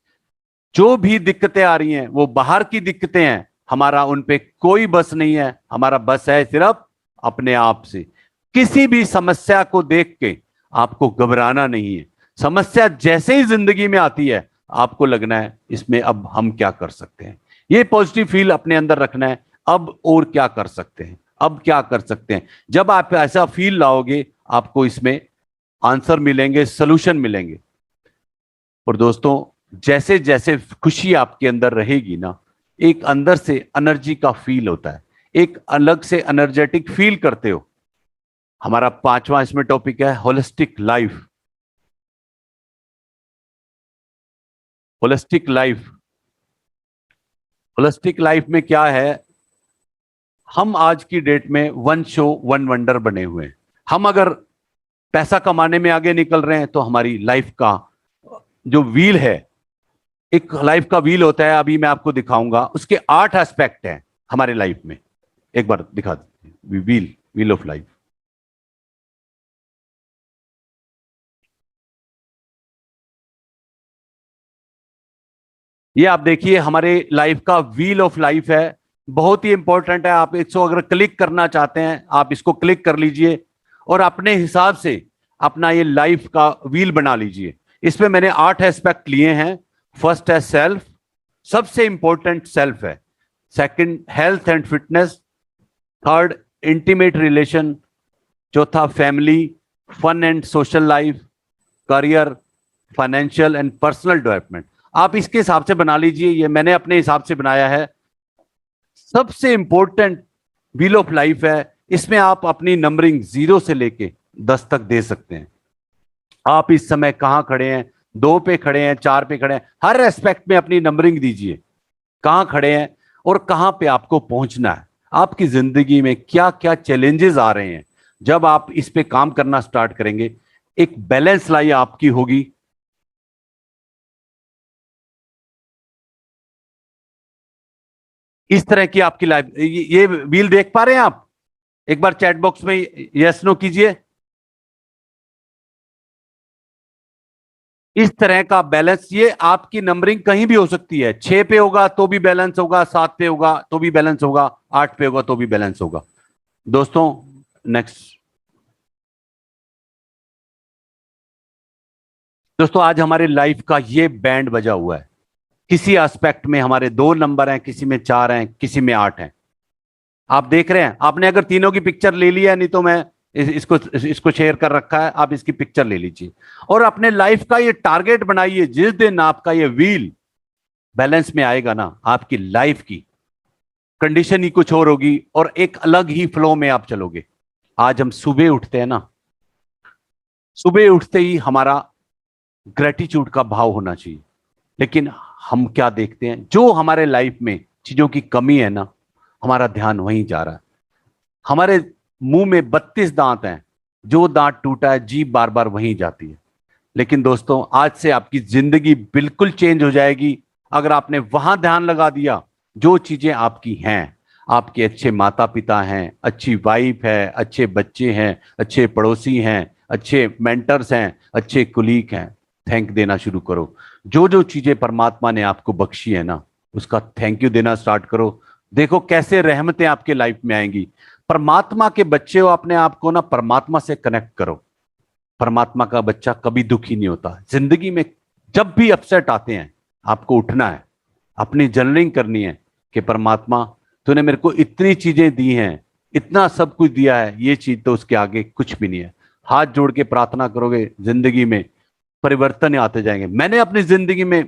जो भी दिक्कतें आ रही हैं वो बाहर की दिक्कतें हैं, हमारा उन पे कोई बस नहीं है। हमारा बस है सिर्फ अपने आप से। किसी भी समस्या को देख के आपको घबराना नहीं है। समस्या जैसे ही जिंदगी में आती है, आपको लगना है इसमें अब हम क्या कर सकते हैं। ये पॉजिटिव फील अपने अंदर रखना है। अब और क्या कर सकते हैं, अब क्या कर सकते हैं। जब आप ऐसा फील लाओगे, आपको इसमें आंसर मिलेंगे, सोल्यूशन मिलेंगे। और दोस्तों, जैसे जैसे खुशी आपके अंदर रहेगी ना, एक अंदर से एनर्जी का फील होता है, एक अलग से एनर्जेटिक फील करते हो। हमारा 5वां इसमें टॉपिक है holistic life. Holistic life, holistic life में क्या है, हम आज की डेट में वन शो वन वंडर बने हुए हैं। हम अगर पैसा कमाने में आगे निकल रहे हैं तो हमारी लाइफ का जो व्हील है, एक लाइफ का व्हील होता है, अभी मैं आपको दिखाऊंगा। उसके 8 एस्पेक्ट हैं हमारे लाइफ में। एक बार दिखा दीजिए, व्हील, व्हील ऑफ लाइफ। ये आप देखिए, हमारे लाइफ का व्हील ऑफ लाइफ है। बहुत ही इंपॉर्टेंट है। आप इसको अगर क्लिक करना चाहते हैं, आप इसको क्लिक कर लीजिए और अपने हिसाब से अपना ये लाइफ का व्हील बना लीजिए। इसमें मैंने 8 एस्पेक्ट लिए हैं। फर्स्ट है सेल्फ, सबसे इंपॉर्टेंट सेल्फ है। Second, health and fitness. Third, intimate relation. चौथा, family, fun and social life, career, financial and personal development. आप इसके हिसाब से बना लीजिए, ये मैंने अपने हिसाब से बनाया है। सबसे इंपॉर्टेंट व्हील ऑफ लाइफ है। इसमें आप अपनी नंबरिंग 0 से लेके 10 तक दे सकते हैं। आप इस समय कहां खड़े हैं, 2 पे खड़े हैं, 4 पे खड़े हैं, हर एस्पेक्ट में अपनी नंबरिंग दीजिए। कहां खड़े हैं और कहां पे आपको पहुंचना है। आपकी जिंदगी में क्या क्या चैलेंजेस आ रहे हैं, जब आप इस पे काम करना स्टार्ट करेंगे, एक बैलेंस लाइफ आपकी होगी। इस तरह की आपकी लाइफ, ये व्हील देख पा रहे हैं आप? एक बार चैट बॉक्स में यस नो कीजिए। इस तरह का बैलेंस, ये आपकी नंबरिंग कहीं भी हो सकती है। 6 पे होगा तो भी बैलेंस होगा, 7 पे होगा तो भी बैलेंस होगा, 8 पे होगा तो भी बैलेंस होगा। दोस्तों, नेक्स्ट। दोस्तों, आज हमारे लाइफ का ये बैंड बजा हुआ है। किसी एस्पेक्ट में हमारे 2 नंबर हैं, किसी में 4 हैं, किसी में 8 हैं। आप देख रहे हैं, आपने अगर तीनों की पिक्चर ले लिया, नहीं तो मैं इसको शेयर कर रखा है, आप इसकी पिक्चर ले लीजिए और अपने लाइफ का ये टारगेट बनाइए। जिस दिन आपका ये व्हील बैलेंस में आएगा ना, आपकी लाइफ की कंडीशन ही कुछ और होगी और एक अलग ही फ्लो में आप चलोगे। आज हम सुबह उठते हैं ना, सुबह उठते ही हमारा ग्रेटिट्यूड का भाव होना चाहिए। लेकिन हम क्या देखते हैं, जो हमारे लाइफ में चीजों की कमी है ना, हमारा ध्यान वहीं जा रहा है। हमारे मुंह में 32 दांत हैं, जो दांत टूटा है, जीभ बार बार वहीं जाती है। लेकिन दोस्तों, आज से आपकी जिंदगी बिल्कुल चेंज हो जाएगी अगर आपने वहां ध्यान लगा दिया। जो चीजें आपकी हैं, आपके अच्छे माता पिता हैं, अच्छी वाइफ है, अच्छे बच्चे हैं, अच्छे पड़ोसी हैं, अच्छे मेंटर्स हैं, अच्छे कुलीग हैं, थैंक देना शुरू करो। जो जो चीजें परमात्मा ने आपको बख्शी है ना, उसका थैंक यू देना स्टार्ट करो। देखो कैसे रहमतें आपके लाइफ में आएंगी। परमात्मा के बच्चे हो, अपने आप को ना परमात्मा से कनेक्ट करो। परमात्मा का बच्चा कभी दुखी नहीं होता। जिंदगी में जब भी अपसेट आते हैं, आपको उठना है, अपनी जर्नलिंग करनी है कि परमात्मा, तूने मेरे को इतनी चीजें दी हैं, इतना सब कुछ दिया है, ये चीज तो उसके आगे कुछ भी नहीं है। हाथ जोड़ के प्रार्थना करोगे जिंदगी में, परिवर्तन आते जाएंगे। मैंने अपनी जिंदगी में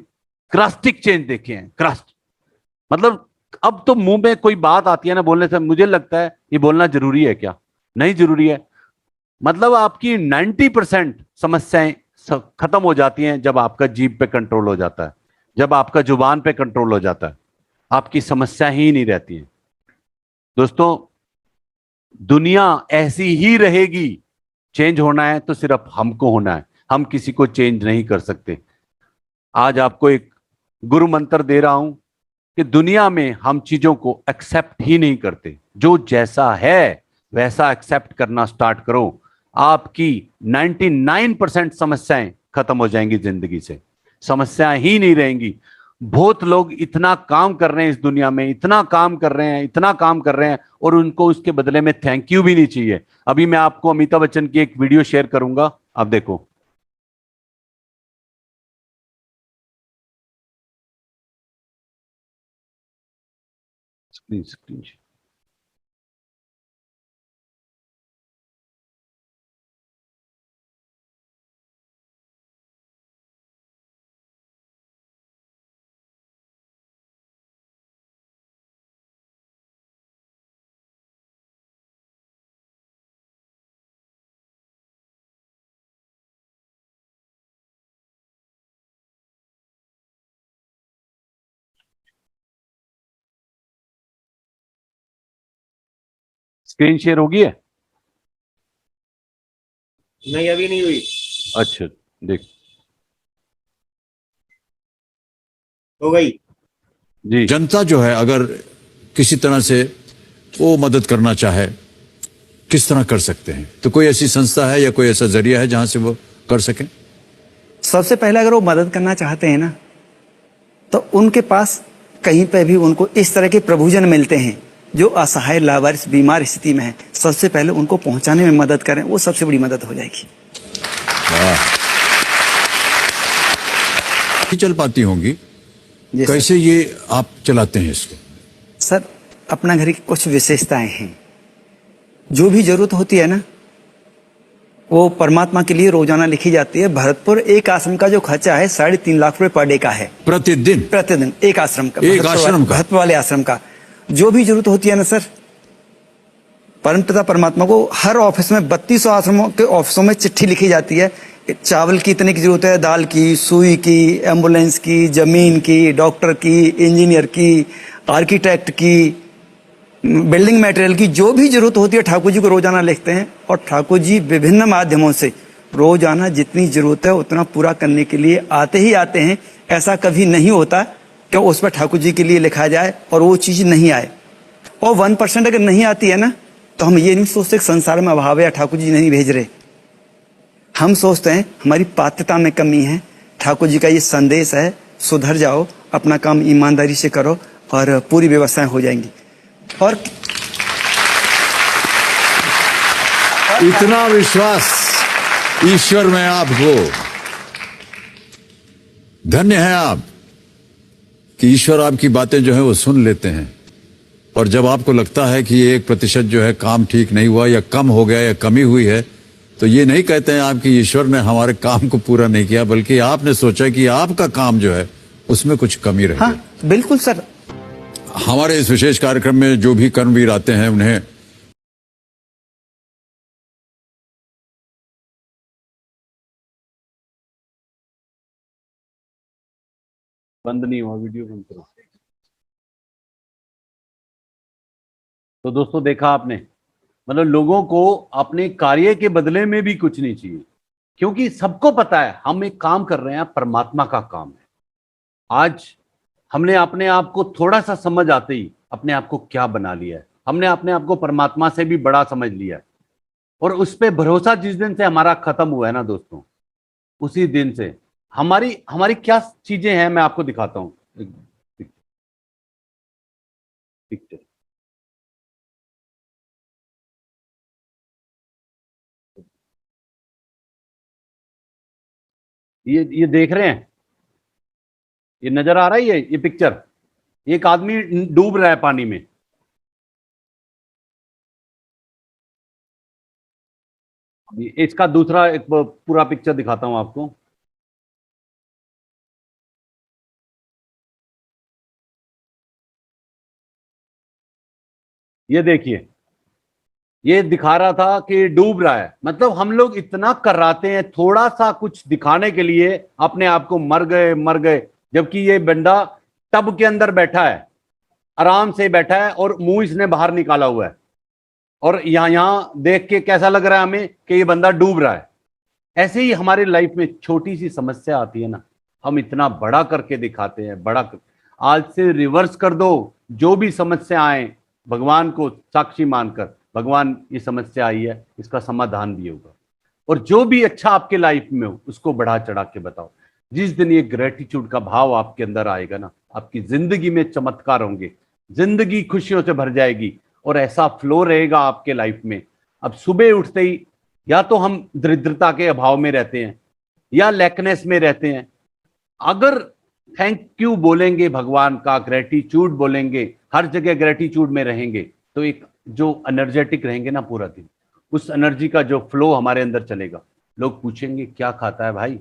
क्रस्टिक चेंज देखे हैं। क्रस्ट मतलब अब तो मुंह में कोई बात आती है ना बोलने से, मुझे लगता है ये बोलना जरूरी है क्या? नहीं जरूरी है। मतलब आपकी 90% समस्याएं खत्म हो जाती हैं जब आपका जीभ पे कंट्रोल हो जाता है, जब आपका जुबान पे कंट्रोल हो जाता है, आपकी समस्या ही नहीं रहती है। दोस्तों, दुनिया ऐसी ही रहेगी। चेंज होना है तो सिर्फ हमको होना है, हम किसी को चेंज नहीं कर सकते। आज आपको एक गुरु मंत्र दे रहा हूं कि दुनिया में हम चीजों को एक्सेप्ट ही नहीं करते। जो जैसा है वैसा एक्सेप्ट करना स्टार्ट करो, आपकी 99% समस्याएं खत्म हो जाएंगी जिंदगी से, समस्याएं ही नहीं रहेंगी। बहुत लोग इतना काम कर रहे हैं इस दुनिया में, इतना काम कर रहे हैं, इतना काम कर रहे हैं, और उनको उसके बदले में थैंक यू भी नहीं चाहिए। अभी मैं आपको अमिताभ बच्चन की एक वीडियो शेयर करूंगा, आप देखो। स्क्रीन स्क्रीन स्क्रीन शेयर होगी है? नहीं, अभी नहीं हुई। अच्छा, देख। हो गई। जी, जनता जो है अगर किसी तरह से वो मदद करना चाहे, किस तरह कर सकते हैं? तो कोई ऐसी संस्था है या कोई ऐसा जरिया है जहां से वो कर सकें? सबसे पहले अगर वो मदद करना चाहते हैं ना, तो उनके पास कहीं पे भी उनको इस तरह के प्रभुजन मिलते हैं जो असहाय, लावारिस, बीमार स्थिति में है। सबसे पहले उनको पहुंचाने में मदद करें, वो सबसे बड़ी मदद हो जाएगी। नहीं चल पाती होंगी, जी सर। कैसे ये आप चलाते हैं इसको? सर, अपना घर की कुछ विशेषताएं हैं। जो भी जरूरत होती है ना, वो परमात्मा के लिए रोजाना लिखी जाती है। भरतपुर एक आश्रम का जो खर्चा है 3.5 लाख रुपए पर डे का है। प्रतिदिन एक आश्रम का, एक आश्रम का, भरतपुर वाले आश्रम का। जो भी जरूरत होती है ना सर, परमपिता परमात्मा को हर ऑफिस में 32 आश्रमों के ऑफिसों में चिट्ठी लिखी जाती है। चावल की इतने की जरूरत है, दाल की, सुई की, एम्बुलेंस की, जमीन की, डॉक्टर की, इंजीनियर की, आर्किटेक्ट की, बिल्डिंग मटेरियल की, जो भी जरूरत होती है ठाकुर जी को रोजाना लिखते हैं। और ठाकुर जी विभिन्न माध्यमों से रोजाना जितनी जरूरत है उतना पूरा करने के लिए आते ही आते हैं। ऐसा कभी नहीं होता कि उस पर ठाकुर जी के लिए लिखा जाए और वो चीज नहीं आए। और 1% अगर नहीं आती है ना, तो हम ये नहीं सोचते कि संसार में अभाव है या ठाकुर जी नहीं भेज रहे। हम सोचते हैं हमारी पात्रता में कमी है। ठाकुर जी का ये संदेश है, सुधर जाओ, अपना काम ईमानदारी से करो और पूरी व्यवस्थाएं हो जाएंगी। और इतना विश्वास ईश्वर में आपको, धन्य है आप कि ईश्वर आपकी बातें जो है वो सुन लेते हैं। और जब आपको लगता है कि ये 1% जो है काम ठीक नहीं हुआ या कम हो गया या कमी हुई है, तो ये नहीं कहते हैं आप कि ईश्वर ने हमारे काम को पूरा नहीं किया, बल्कि आपने सोचा कि आपका काम जो है उसमें कुछ कमी रही। हाँ, बिल्कुल सर। हमारे इस विशेष कार्यक्रम में जो भी कर्मवीर आते हैं उन्हें बंद नहीं हुआ, वीडियो बंद करो। तो दोस्तों, देखा आपने, मतलब लोगों को अपने कार्य के बदले में भी कुछ नहीं चाहिए, क्योंकि सबको पता है हम एक काम कर रहे हैं, परमात्मा का काम है। आज हमने अपने आप को थोड़ा सा समझ आते ही अपने आप को क्या बना लिया है, हमने अपने आप को परमात्मा से भी बड़ा समझ लिया है। और उस पे भरोसा जिस दिन से हमारा खत्म हुआ है ना दोस्तों, उसी दिन से हमारी हमारी क्या चीजें हैं, मैं आपको दिखाता हूं। पिक्चर ये देख रहे हैं, ये नजर आ रही है ये पिक्चर। एक आदमी डूब रहा है पानी में। इसका दूसरा एक पूरा पिक्चर दिखाता हूं आपको। ये देखिए, ये दिखा रहा था कि डूब रहा है। मतलब हम लोग इतना कराते हैं थोड़ा सा कुछ दिखाने के लिए, अपने आप को मर गए मर गए, जबकि ये बंदा टब के अंदर बैठा है, आराम से बैठा है और मुंह इसने बाहर निकाला हुआ है, और यहां देख के कैसा लग रहा है हमें कि ये बंदा डूब रहा है। ऐसे ही हमारी लाइफ में छोटी सी समस्या आती है ना, हम इतना बड़ा करके दिखाते हैं, बड़ा कर... आज से रिवर्स कर दो, जो भी समस्या आए भगवान को साक्षी मानकर, भगवान ये समस्या आई है, इसका समाधान भी होगा। और जो भी अच्छा आपके लाइफ में हो उसको बढ़ा चढ़ा के बताओ। जिस दिन ये ग्रेटिट्यूड का भाव आपके अंदर आएगा ना, आपकी जिंदगी में चमत्कार होंगे, जिंदगी खुशियों से भर जाएगी और ऐसा फ्लो रहेगा आपके लाइफ में। अब सुबह उठते ही या तो हम दरिद्रता के अभाव में रहते हैं या लैकनेस में रहते हैं, अगर थैंक यू बोलेंगे, भगवान का ग्रेटिट्यूड बोलेंगे, हर जगह ग्रेटिट्यूड में रहेंगे, तो एक जो एनर्जेटिक रहेंगे ना पूरा दिन, उस एनर्जी का जो फ्लो हमारे अंदर चलेगा। लोग पूछेंगे क्या खाता है भाई,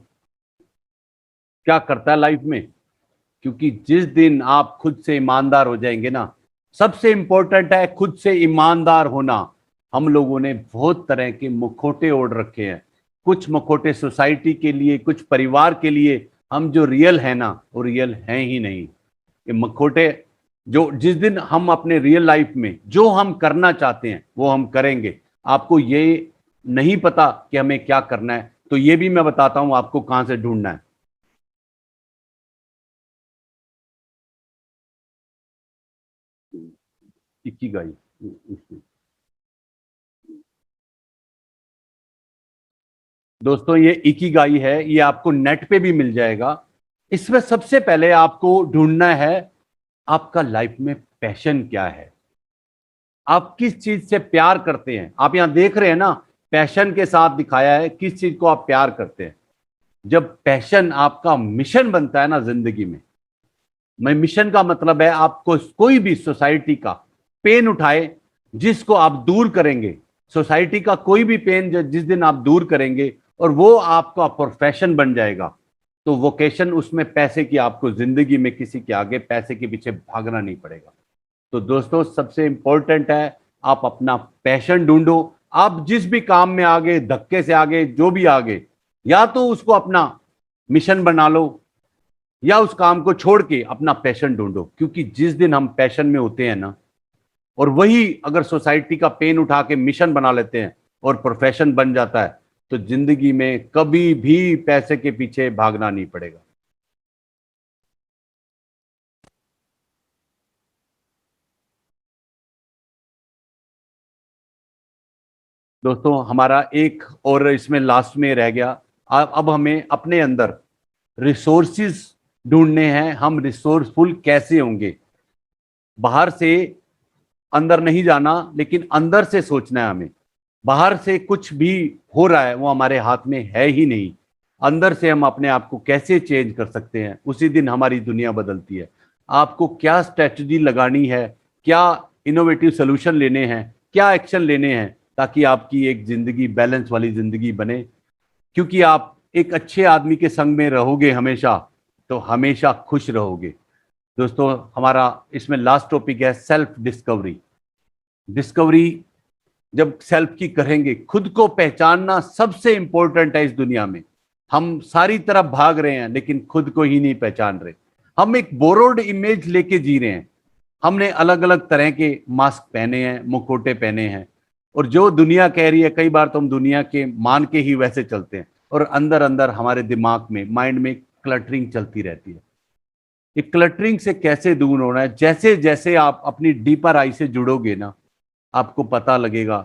क्या करता है लाइफ में। क्योंकि जिस दिन आप खुद से ईमानदार हो जाएंगे ना, सबसे इंपॉर्टेंट है खुद से ईमानदार होना। हम लोगों ने बहुत तरह के मुखौटे ओढ़ रखे हैं, कुछ मुखौटे सोसाइटी के लिए, कुछ परिवार के लिए। हम जो रियल है ना, वो रियल हैं ही नहीं। ये मुखौटे जो जिस दिन हम अपने रियल लाइफ में जो हम करना चाहते हैं वो हम करेंगे। आपको ये नहीं पता कि हमें क्या करना है, तो ये भी मैं बताता हूं आपको कहां से ढूंढना है। इकिगाई, दोस्तों ये इकिगाई है, ये आपको नेट पे भी मिल जाएगा। इसमें सबसे पहले आपको ढूंढना है आपका लाइफ में पैशन क्या है, आप किस चीज से प्यार करते हैं। आप यहां देख रहे हैं ना, पैशन के साथ दिखाया है किस चीज को आप प्यार करते हैं। जब पैशन आपका मिशन बनता है ना जिंदगी में, मैं मिशन का मतलब है आपको कोई भी सोसाइटी का पेन उठाए जिसको आप दूर करेंगे, सोसाइटी का कोई भी पेन जिस दिन आप दूर करेंगे और वो आपका प्रोफेशन बन जाएगा, तो वोकेशन उसमें पैसे की, आपको जिंदगी में किसी के आगे पैसे के पीछे भागना नहीं पड़ेगा। तो दोस्तों सबसे इंपॉर्टेंट है आप अपना पैशन ढूंढो। आप जिस भी काम में आगे, धक्के से आगे, जो भी आगे, या तो उसको अपना मिशन बना लो या उस काम को छोड़ के अपना पैशन ढूंढो। क्योंकि जिस दिन हम पैशन में होते हैं ना, और वही अगर सोसाइटी का पेन उठा के मिशन बना लेते हैं और प्रोफेशन बन जाता है, तो जिंदगी में कभी भी पैसे के पीछे भागना नहीं पड़ेगा। दोस्तों हमारा एक और इसमें लास्ट में रह गया, अब हमें अपने अंदर रिसोर्सिस ढूंढने हैं। हम रिसोर्सफुल कैसे होंगे, बाहर से अंदर नहीं जाना, लेकिन अंदर से सोचना है हमें। बाहर से कुछ भी हो रहा है वो हमारे हाथ में है ही नहीं। अंदर से हम अपने आप को कैसे चेंज कर सकते हैं, उसी दिन हमारी दुनिया बदलती है। आपको क्या स्ट्रेटजी लगानी है, क्या इनोवेटिव सोल्यूशन लेने हैं, क्या एक्शन लेने हैं, ताकि आपकी एक जिंदगी बैलेंस वाली जिंदगी बने। क्योंकि आप एक अच्छे आदमी के संग में रहोगे हमेशा, तो हमेशा खुश रहोगे। दोस्तों हमारा इसमें लास्ट टॉपिक है सेल्फ डिस्कवरी। डिस्कवरी जब सेल्फ की करेंगे, खुद को पहचानना सबसे इंपॉर्टेंट है इस दुनिया में। हम सारी तरफ भाग रहे हैं लेकिन खुद को ही नहीं पहचान रहे। हम एक बोरोड इमेज लेके जी रहे हैं। हमने अलग अलग तरह के मास्क पहने हैं, मुखौटे पहने हैं, और जो दुनिया कह रही है, कई बार तो हम दुनिया के मान के ही वैसे चलते हैं, और अंदर अंदर हमारे दिमाग में, माइंड में क्लटरिंग चलती रहती है। ये क्लटरिंग से कैसे दूर होना है, जैसे जैसे आप अपनी डीपर आई से जुड़ोगे ना, आपको पता लगेगा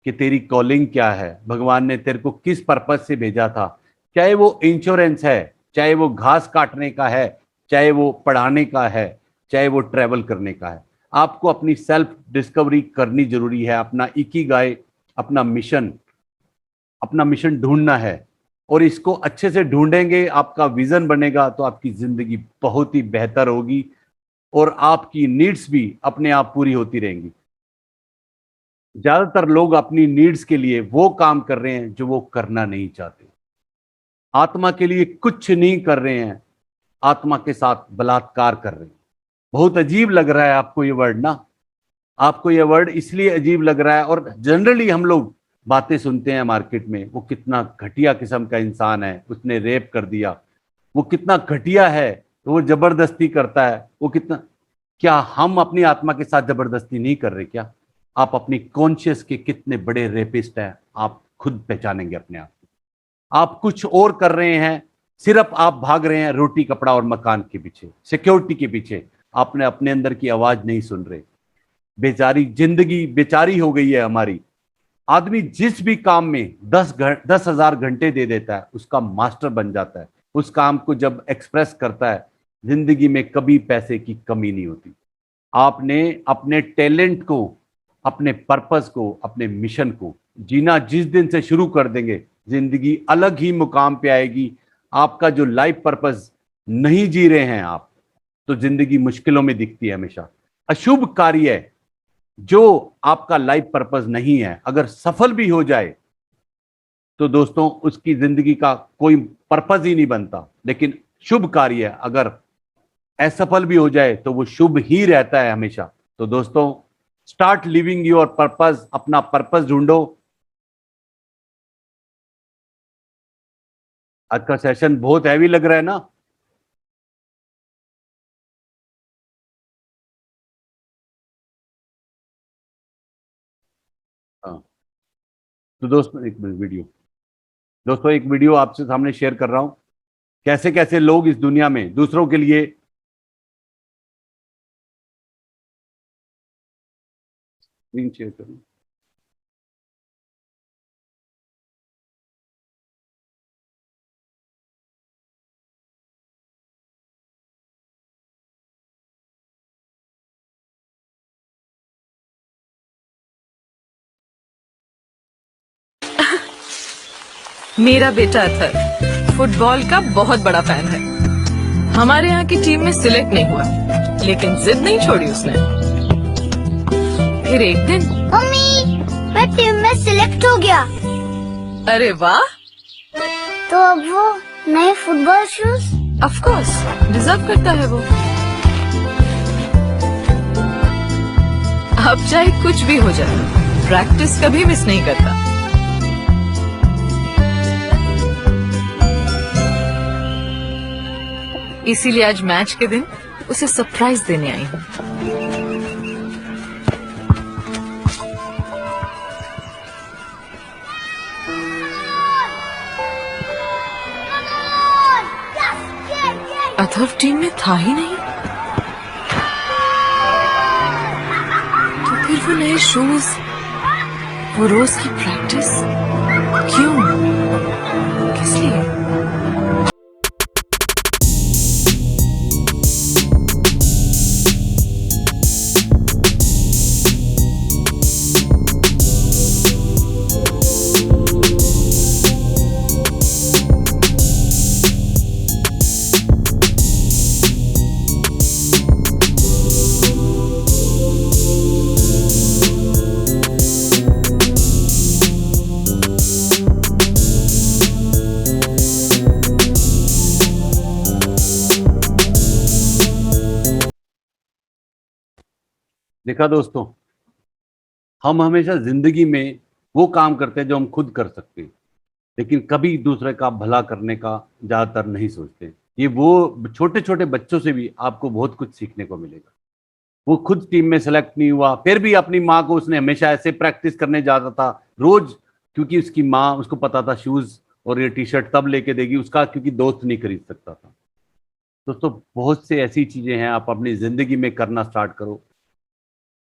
कि तेरी कॉलिंग क्या है, भगवान ने तेरे को किस पर्पज से भेजा था। चाहे वो इंश्योरेंस है, चाहे वो घास काटने का है, चाहे वो पढ़ाने का है, चाहे वो ट्रैवल करने का है। आपको अपनी सेल्फ डिस्कवरी करनी जरूरी है। अपना इकिगाई, अपना मिशन ढूंढना है, और इसको अच्छे से ढूंढेंगे, आपका विजन बनेगा, तो आपकी जिंदगी बहुत ही बेहतर होगी और आपकी नीड्स भी अपने आप पूरी होती रहेंगी। ज्यादातर लोग अपनी नीड्स के लिए वो काम कर रहे हैं जो वो करना नहीं चाहते, आत्मा के लिए कुछ नहीं कर रहे हैं, आत्मा के साथ बलात्कार कर रहे हैं। बहुत अजीब लग रहा है आपको ये वर्ड ना, आपको ये वर्ड इसलिए अजीब लग रहा है, और जनरली हम लोग बातें सुनते हैं मार्केट में, वो कितना घटिया किस्म का इंसान है, उसने रेप कर दिया, वो कितना घटिया है, तो वो जबरदस्ती करता है, वो कितना। क्या हम अपनी आत्मा के साथ जबरदस्ती नहीं कर रहे क्या? आप अपनी कॉन्शियस के कितने बड़े रेपिस्ट हैं, आप खुद पहचानेंगे अपने आप को। आप कुछ और कर रहे हैं, सिर्फ आप भाग रहे हैं रोटी कपड़ा और मकान के पीछे, सिक्योरिटी के पीछे। आपने अपने अंदर की आवाज नहीं सुन रहे। बेचारी जिंदगी बेचारी हो गई है हमारी। आदमी जिस भी काम में 10,000 घंटे दे देता है, उसका मास्टर बन जाता है। उस काम को जब एक्सप्रेस करता है, जिंदगी में कभी पैसे की कमी नहीं होती। आपने अपने टैलेंट को, अपने पर्पस को, अपने मिशन को जीना जिस दिन से शुरू कर देंगे, जिंदगी अलग ही मुकाम पे आएगी। आपका जो लाइफ पर्पस नहीं जी रहे हैं आप, तो जिंदगी मुश्किलों में दिखती है हमेशा। अशुभ कार्य जो आपका लाइफ पर्पस नहीं है, अगर सफल भी हो जाए तो दोस्तों उसकी जिंदगी का कोई पर्पस ही नहीं बनता। लेकिन शुभ कार्य अगर असफल भी हो जाए तो वो शुभ ही रहता है हमेशा। तो दोस्तों, स्टार्ट लिविंग योर पर्पस, अपना पर्पस ढूंढो। आज का सेशन बहुत हैवी लग रहा है ना? हाँ, तो दोस्तों एक वीडियो, दोस्तों एक वीडियो आपसे सामने शेयर कर रहा हूं, कैसे कैसे लोग इस दुनिया में दूसरों के लिए स्क्रीन शेयर करूं। मेरा बेटा अथर फुटबॉल का बहुत बड़ा फैन है। हमारे यहाँ की टीम में सिलेक्ट नहीं हुआ, लेकिन जिद नहीं छोड़ी उसने। फिर एक दिन, मम्मी, मैं टीम में सिलेक्ट हो गया। अरे वाह! तो अब वो नए football shoes? Of course deserve करता है वो। अब चाहे कुछ भी हो जाए, प्रैक्टिस कभी मिस नहीं करता। इसीलिए आज मैच के दिन उसे सरप्राइज देने आई हूँ। अथर्व टीम में था ही नहीं, तो फिर वो नए शूज, वो रोज की प्रैक्टिस, क्यों, किस लिए? देखा दोस्तों, हम हमेशा जिंदगी में वो काम करते हैं जो हम खुद कर सकते हैं, लेकिन कभी दूसरे का भला करने का ज्यादातर नहीं सोचते। ये वो छोटे छोटे बच्चों से भी आपको बहुत कुछ सीखने को मिलेगा। वो खुद टीम में सेलेक्ट नहीं हुआ, फिर भी अपनी माँ को उसने हमेशा ऐसे प्रैक्टिस करने जाता था रोज, क्योंकि उसकी माँ, उसको पता था शूज और ये टी शर्ट तब लेके देगी उसका, क्योंकि दोस्त नहीं खरीद सकता था। दोस्तों बहुत से ऐसी चीजें हैं, आप अपनी जिंदगी में करना स्टार्ट करो।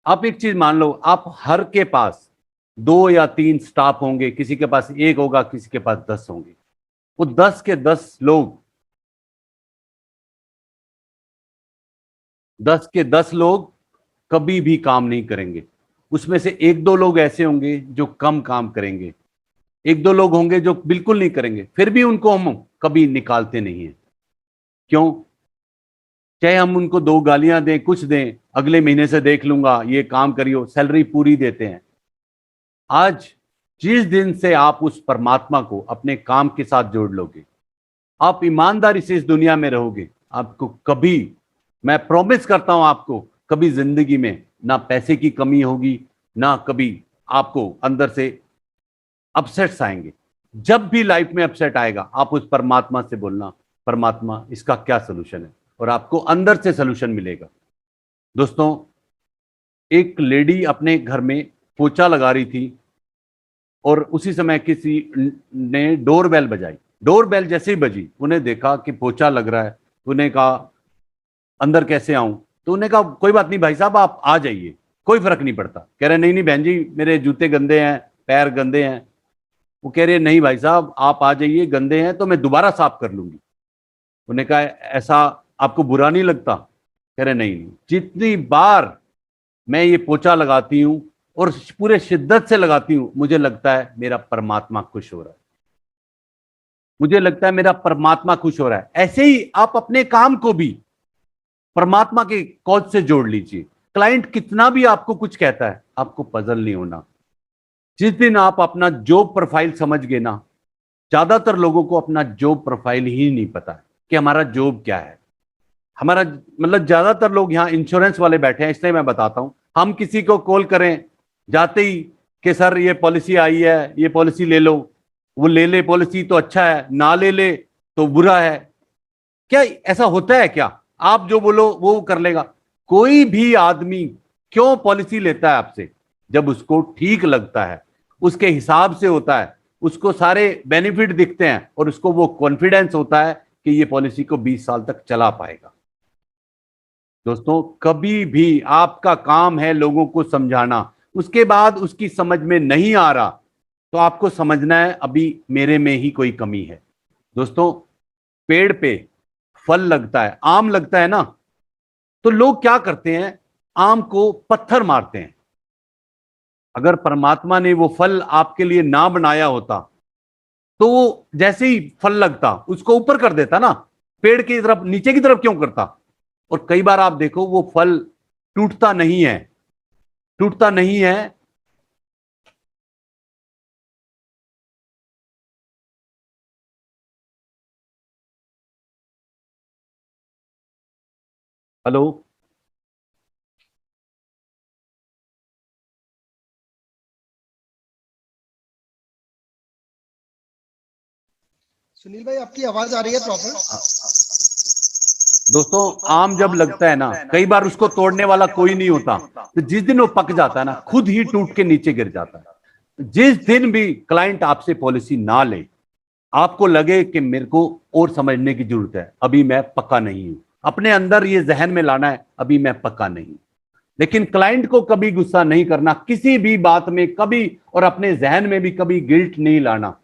आप एक चीज मान लो, आप हर के पास 2 या 3 स्टाफ होंगे, किसी के पास 1 होगा, किसी के पास 10 होंगे। वो 10 के 10 लोग, 10 के 10 लोग कभी भी काम नहीं करेंगे। उसमें से 1-2 लोग ऐसे होंगे जो कम काम करेंगे, 1-2 लोग होंगे जो बिल्कुल नहीं करेंगे, फिर भी उनको हम कभी निकालते नहीं है। क्यों? चाहे हम उनको 2 गालियां दें, कुछ दें, अगले महीने से देख लूंगा, ये काम करियो, सैलरी पूरी देते हैं। आज जिस दिन से आप उस परमात्मा को अपने काम के साथ जोड़ लोगे, आप ईमानदारी से इस दुनिया में रहोगे, आपको कभी, मैं प्रॉमिस करता हूं आपको, कभी जिंदगी में ना पैसे की कमी होगी, ना कभी आपको अंदर से अपसेट्स आएंगे। जब भी लाइफ में अपसेट आएगा, आप उस परमात्मा से बोलना, परमात्मा इसका क्या सोल्यूशन है, और आपको अंदर से सोल्यूशन मिलेगा। दोस्तों, एक लेडी अपने घर में पोछा लगा रही थी और उसी समय किसी ने डोरबेल बजाई। डोरबेल जैसे ही बजी, उन्हें देखा कि पोछा लग रहा है। उन्हें कहा अंदर कैसे आऊं? तो उन्हें कहा कोई बात नहीं भाई साहब, आप आ जाइए, कोई फर्क नहीं पड़ता। कह रहे नहीं नहीं बहन जी, मेरे जूते गंदे हैं, पैर गंदे हैं। वो कह रहे नहीं भाई साहब, आप आ जाइए, गंदे हैं तो मैं दोबारा साफ कर लूंगी। उन्हें कहा ऐसा आपको बुरा नहीं लगता? कह रहे नहीं, जितनी बार मैं ये पोछा लगाती हूं और पूरे शिद्दत से लगाती हूं, मुझे लगता है मेरा परमात्मा खुश हो रहा है, मुझे लगता है मेरा परमात्मा खुश हो रहा है। ऐसे ही आप अपने काम को भी परमात्मा के कॉज से जोड़ लीजिए। क्लाइंट कितना भी आपको कुछ कहता है, आपको पजल नहीं होना। जिस दिन आप अपना जॉब प्रोफाइल समझ गए ना, ज्यादातर लोगों को अपना जॉब प्रोफाइल ही नहीं पता है कि हमारा जॉब क्या है। हमारा मतलब ज्यादातर लोग यहाँ इंश्योरेंस वाले बैठे हैं, इसलिए मैं बताता हूं। हम किसी को कॉल करें जाते ही कि सर ये पॉलिसी आई है, ये पॉलिसी ले लो, वो ले ले पॉलिसी तो अच्छा है, ना ले ले तो बुरा है। क्या ऐसा होता है क्या? आप जो बोलो वो कर लेगा? कोई भी आदमी क्यों पॉलिसी लेता है आपसे? जब उसको ठीक लगता है, उसके हिसाब से होता है, उसको सारे बेनिफिट दिखते हैं और उसको वो कॉन्फिडेंस होता है कि ये पॉलिसी को 20 साल तक चला पाएगा। दोस्तों, कभी भी आपका काम है लोगों को समझाना, उसके बाद उसकी समझ में नहीं आ रहा तो आपको समझना है अभी मेरे में ही कोई कमी है। दोस्तों, पेड़ पे फल लगता है, आम लगता है ना, तो लोग क्या करते हैं? आम को पत्थर मारते हैं। अगर परमात्मा ने वो फल आपके लिए ना बनाया होता तो वो जैसे ही फल लगता उसको ऊपर कर देता ना, पेड़ की तरफ, नीचे की तरफ क्यों करता? और कई बार आप देखो वो फल टूटता नहीं है, टूटता नहीं है। हेलो, सुनील भाई, आपकी आवाज आ रही है प्रॉपर? दोस्तों, आम जब लगता है ना, कई बार उसको तोड़ने वाला कोई नहीं होता, तो जिस दिन वो पक जाता है ना, खुद ही टूट के नीचे गिर जाता है। जिस दिन भी क्लाइंट आपसे पॉलिसी ना ले, आपको लगे कि मेरे को और समझने की जरूरत है, अभी मैं पक्का नहीं हूं, अपने अंदर ये जहन में लाना है अभी मैं पक्का नहीं। लेकिन क्लाइंट को कभी गुस्सा नहीं करना किसी भी बात में कभी, और अपने जहन में भी कभी गिल्ट नहीं लाना,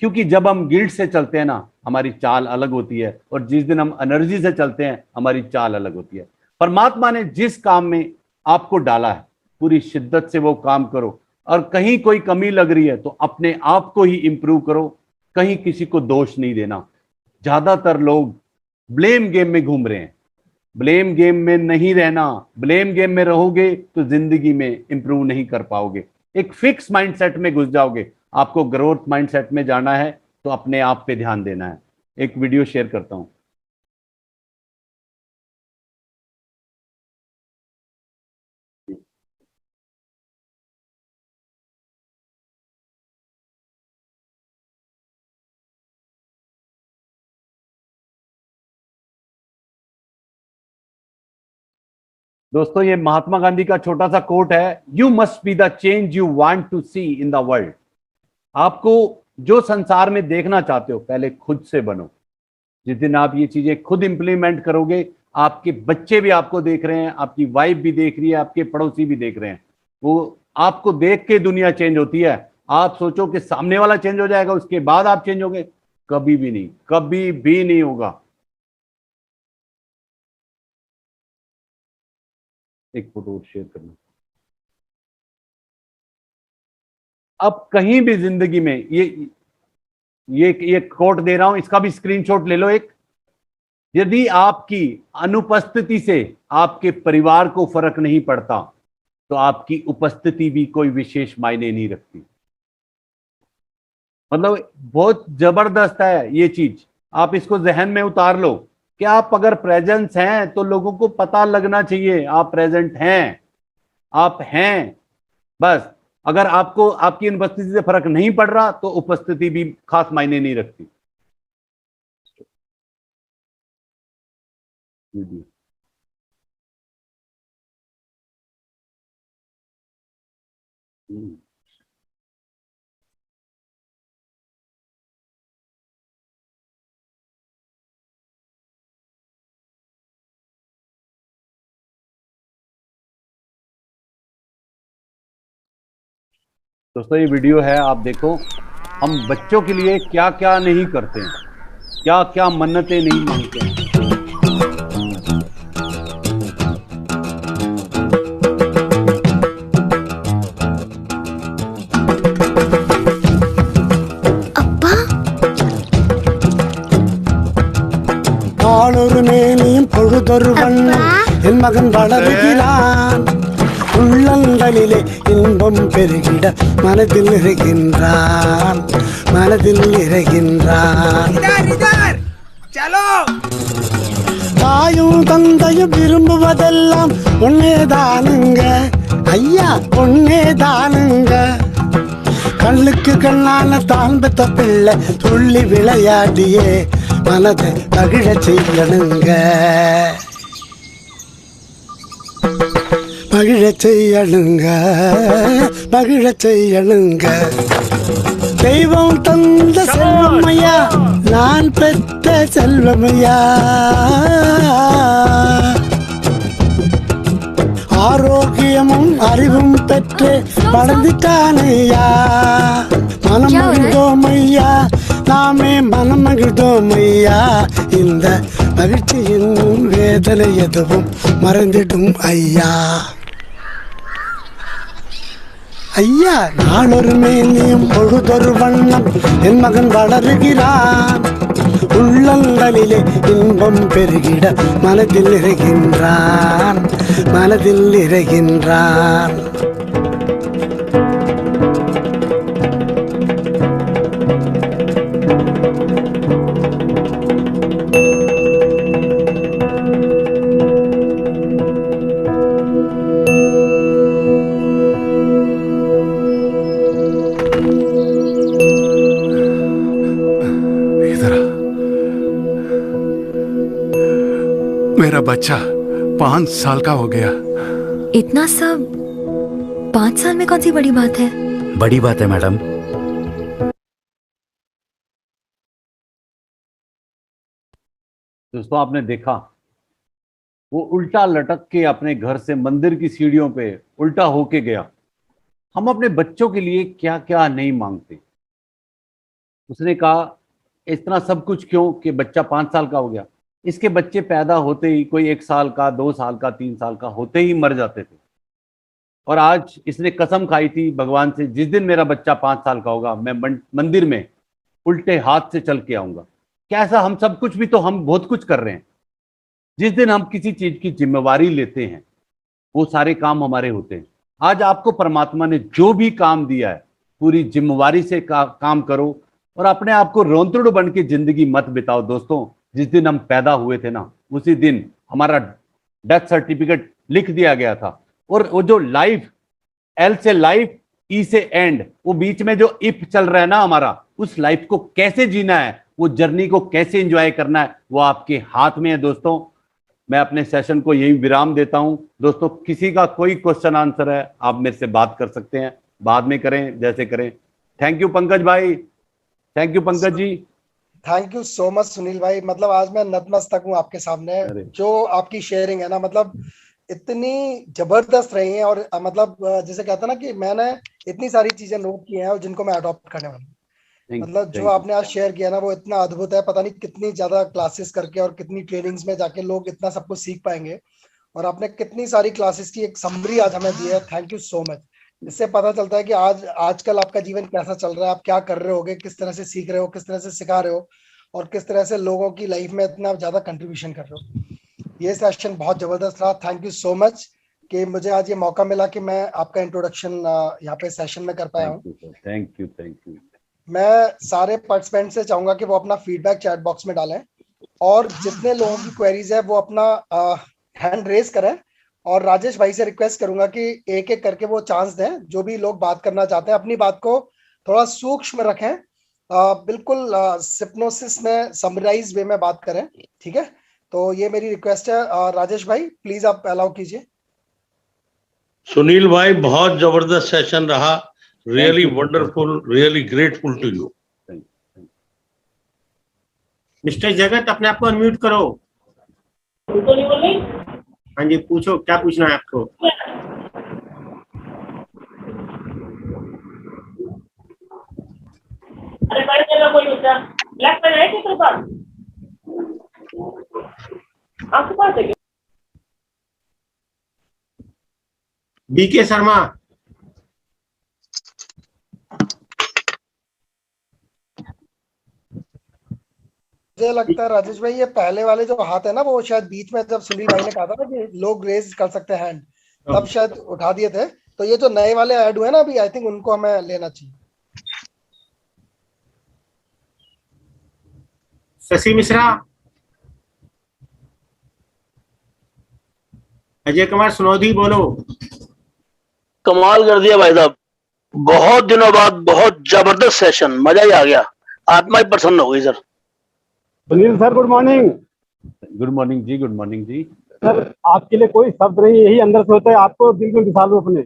क्योंकि जब हम गिल्ट से चलते हैं ना, हमारी चाल अलग होती है, और जिस दिन हम एनर्जी से चलते हैं हमारी चाल अलग होती है। परमात्मा ने जिस काम में आपको डाला है, पूरी शिद्दत से वो काम करो, और कहीं कोई कमी लग रही है तो अपने आप को ही इंप्रूव करो, कहीं किसी को दोष नहीं देना। ज्यादातर लोग ब्लेम गेम में घूम रहे हैं। ब्लेम गेम में नहीं रहना। ब्लेम गेम में रहोगे तो जिंदगी में इंप्रूव नहीं कर पाओगे, एक फिक्स माइंडसेट में घुस जाओगे। आपको ग्रोथ माइंडसेट में जाना है तो अपने आप पे ध्यान देना है। एक वीडियो शेयर करता हूं। दोस्तों, ये महात्मा गांधी का छोटा सा कोट है, you must be the change you want to see in the world. आपको जो संसार में देखना चाहते हो, पहले खुद से बनो। जिस दिन आप ये चीजें खुद इंप्लीमेंट करोगे, आपके बच्चे भी आपको देख रहे हैं, आपकी वाइफ भी देख रही है, आपके पड़ोसी भी देख रहे हैं, वो आपको देख के दुनिया चेंज होती है। आप सोचो कि सामने वाला चेंज हो जाएगा उसके बाद आप चेंज होगे, कभी भी नहीं, कभी भी नहीं होगा। एक फोटो शेयर करना। अब कहीं भी जिंदगी में ये कोट दे रहा हूं, इसका भी स्क्रीनशॉट ले लो एक। यदि आपकी अनुपस्थिति से आपके परिवार को फर्क नहीं पड़ता तो आपकी उपस्थिति भी कोई विशेष मायने नहीं रखती। मतलब बहुत जबरदस्त है ये चीज, आप इसको जहन में उतार लो कि आप अगर प्रेजेंस हैं तो लोगों को पता लगना चाहिए आप प्रेजेंट हैं। आप हैं। बस अगर आपको आपकी उपस्थिति से फर्क नहीं पड़ रहा तो उपस्थिति भी खास मायने नहीं रखती। दोस्तों ये वीडियो है, आप देखो हम बच्चों के लिए क्या क्या नहीं करते हैं, क्या क्या मन्नतें नहीं मांगते हैं। நாளொரு மேனியும் பொழுதொரு வண்ணம் என் மகன் வளருகிறான் உள்ளங்களிலே இன்பம் பெருகிட மனதில் நிறைகின்றான் மனதில் நிறைகின்றான் தாயும் தந்தையும் விரும்புவதெல்லாம் ஒன்னேதானுங்க ஐயா ஒன்னேதானுங்க கண்ணுக்கு கண்ணான தான் பெத்த பிள்ளை துள்ளி விளையாடியே மனதை மகிழ செய்யணுங்க மகிழ செய்யணுங்க மகிழ செய்யணுங்க தெய்வம் தந்த செல்வமையா நான் பெற்ற செல்வமையா ஆரோக்கியமும் அறிவும் பெற்று வளர்ந்துட்டானையா மனம் மகிழ்ந்தோம் ஐயா நாமே மனம் மகிழ்ந்தோம் ஐயா இந்த மகிழ்ச்சியின் வேதனை எதுவும் மறந்திடும் ஐயா ஐயா நாளொரு மேனியும் பொழுதொரு வண்ணம் என் மகன் வளருகிறான் உள்ளங்களிலே இன்பம் பெருகிட மனதில் நிறைகின்றான் மனதில் நிறைகின்றான் मेरा बच्चा 5 साल का हो गया। इतना सब 5 साल में कौन सी बड़ी बात है? बड़ी बात है मैडम। दोस्तों आपने देखा वो उल्टा लटक के अपने घर से मंदिर की सीढ़ियों पे उल्टा होके गया। हम अपने बच्चों के लिए क्या क्या नहीं मांगते। उसने कहा इतना सब कुछ क्यों कि बच्चा 5 साल का हो गया। इसके बच्चे पैदा होते ही कोई 1 साल का, 2 साल का, 3 साल का होते ही मर जाते थे। और आज इसने कसम खाई थी भगवान से, जिस दिन मेरा बच्चा 5 साल का होगा मैं मंदिर में उल्टे हाथ से चल के आऊंगा। कैसा हम सब कुछ भी तो हम बहुत कुछ कर रहे हैं। जिस दिन हम किसी चीज की जिम्मेवारी लेते हैं वो सारे काम हमारे होते हैं। आज आपको परमात्मा ने जो भी काम दिया है पूरी जिम्मेवारी से काम करो और अपने आप को रोंतड़ू बन के जिंदगी मत बिताओ। दोस्तों जिस दिन हम पैदा हुए थे ना उसी दिन हमारा डेथ सर्टिफिकेट लिख दिया गया था। और वो जो लाइफ, एल से लाइफ, ई से एंड, वो बीच में जो इफ चल रहा है ना हमारा, उस लाइफ को कैसे जीना है, वो जर्नी को कैसे एंजॉय करना है, वो आपके हाथ में है। दोस्तों मैं अपने सेशन को यही विराम देता हूं। दोस्तों किसी का कोई क्वेश्चन आंसर है आप मेरे से बात कर सकते हैं, बाद में करें जैसे करें। थैंक यू पंकज भाई, thank you Pankaj ji. Thank you so much Sunil भाई। मतलब आज मैं नतमस्तक हूँ आपके सामने। जो आपकी शेयरिंग है ना, मतलब इतनी जबरदस्त रही है। और मतलब जैसे कहते हैं ना कि मैंने इतनी सारी चीजें नोट की हैं और जिनको मैं अडॉप्ट करने वाला हूँ। मतलब जो आपने आज शेयर किया ना वो इतना अद्भुत है। पता नहीं कितनी ज्यादा क्लासेस करके और कितनी ट्रेनिंग्स में जाके लोग इतना सब कुछ सीख पाएंगे। और आपने कितनी सारी क्लासेस की एक समरी आज हमें दी है। Thank you so much. इससे पता चलता है कि आजकल आपका जीवन कैसा चल रहा है, आप क्या कर रहे होगे, किस तरह से सीख रहे हो, किस तरह से सिखा रहे हो और किस तरह से लोगों की लाइफ में इतना ज्यादा कंट्रीब्यूशन कर रहे हो। ये सेशन बहुत जबरदस्त रहा। थैंक यू सो मच कि मुझे आज ये मौका मिला कि मैं आपका इंट्रोडक्शन यहाँ पे सेशन में कर पाया हूँ। Thank you. मैं सारे पार्टिसिपेंट से चाहूंगा कि वो अपना फीडबैक चैट बॉक्स में डालें और जितने लोगों की क्वेरीज है वो अपना हैंड रेज करें और राजेश भाई से रिक्वेस्ट करूंगा कि एक एक करके वो चांस दें, जो भी लोग बात करना चाहते हैं अपनी बात को थोड़ा सूक्ष्म रखें, बिल्कुल सिप्नोसिस में समराइज वे में बात करें, ठीक है। तो ये मेरी रिक्वेस्ट है। राजेश भाई प्लीज आप अलाउ कीजिए। सुनील भाई बहुत जबरदस्त सेशन रहा, really wonderful, really grateful to you. Mister Jagat अपने आप को अनम्यूट करो। हाँ जी, पूछो क्या पूछना है आपको। अरे बड़े जगह कोई बच्चा ब्लैक पेन है किसके पास? आपके पास है क्या? बीके शर्मा। मुझे लगता है राजेश भाई ये पहले वाले जो हाथ है ना, वो शायद बीच में जब सुनील भाई ने कहा था ना कि लोग रेज कर सकते हैं हैंड, तब शायद उठा दिए थे। तो ये जो नए वाले ऐड हुए ना अभी, आई थिंक उनको हमें लेना चाहिए। शशि मिश्रा। अजय कुमार सुनौधी बोलो। कमाल कर दिया भाई साहब, बहुत दिनों बाद बहुत जबरदस्त सेशन, मजा ही आ गया, आत्मा ही प्रसन्न हो गई sir. Sunil sir good morning. Good morning ji, good morning ji. Sir आपके लिए कोई शब्द नहीं, यही अंदर से होता है, आपको दिल में बिठा लो अपने।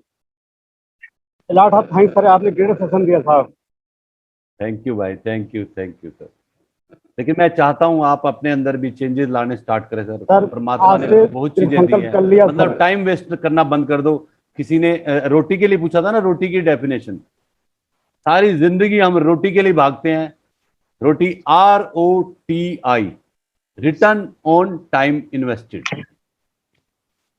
लॉट ऑफ थैंक्स सर, आपने ग्रेट सेशन दिया साहब। थैंक यू भाई, थैंक यू सर। लेकिन मैं चाहता हूँ आप अपने अंदर भी चेंजेस लाने स्टार्ट करें सर। परमात्मा ने बहुत चीजें दी है, मतलब टाइम वेस्ट करना बंद कर दो। किसी ने रोटी के लिए पूछा था ना, रोटी की डेफिनेशन, सारी जिंदगी हम रोटी के लिए भागते हैं। रोटी ROTI, return on time invested,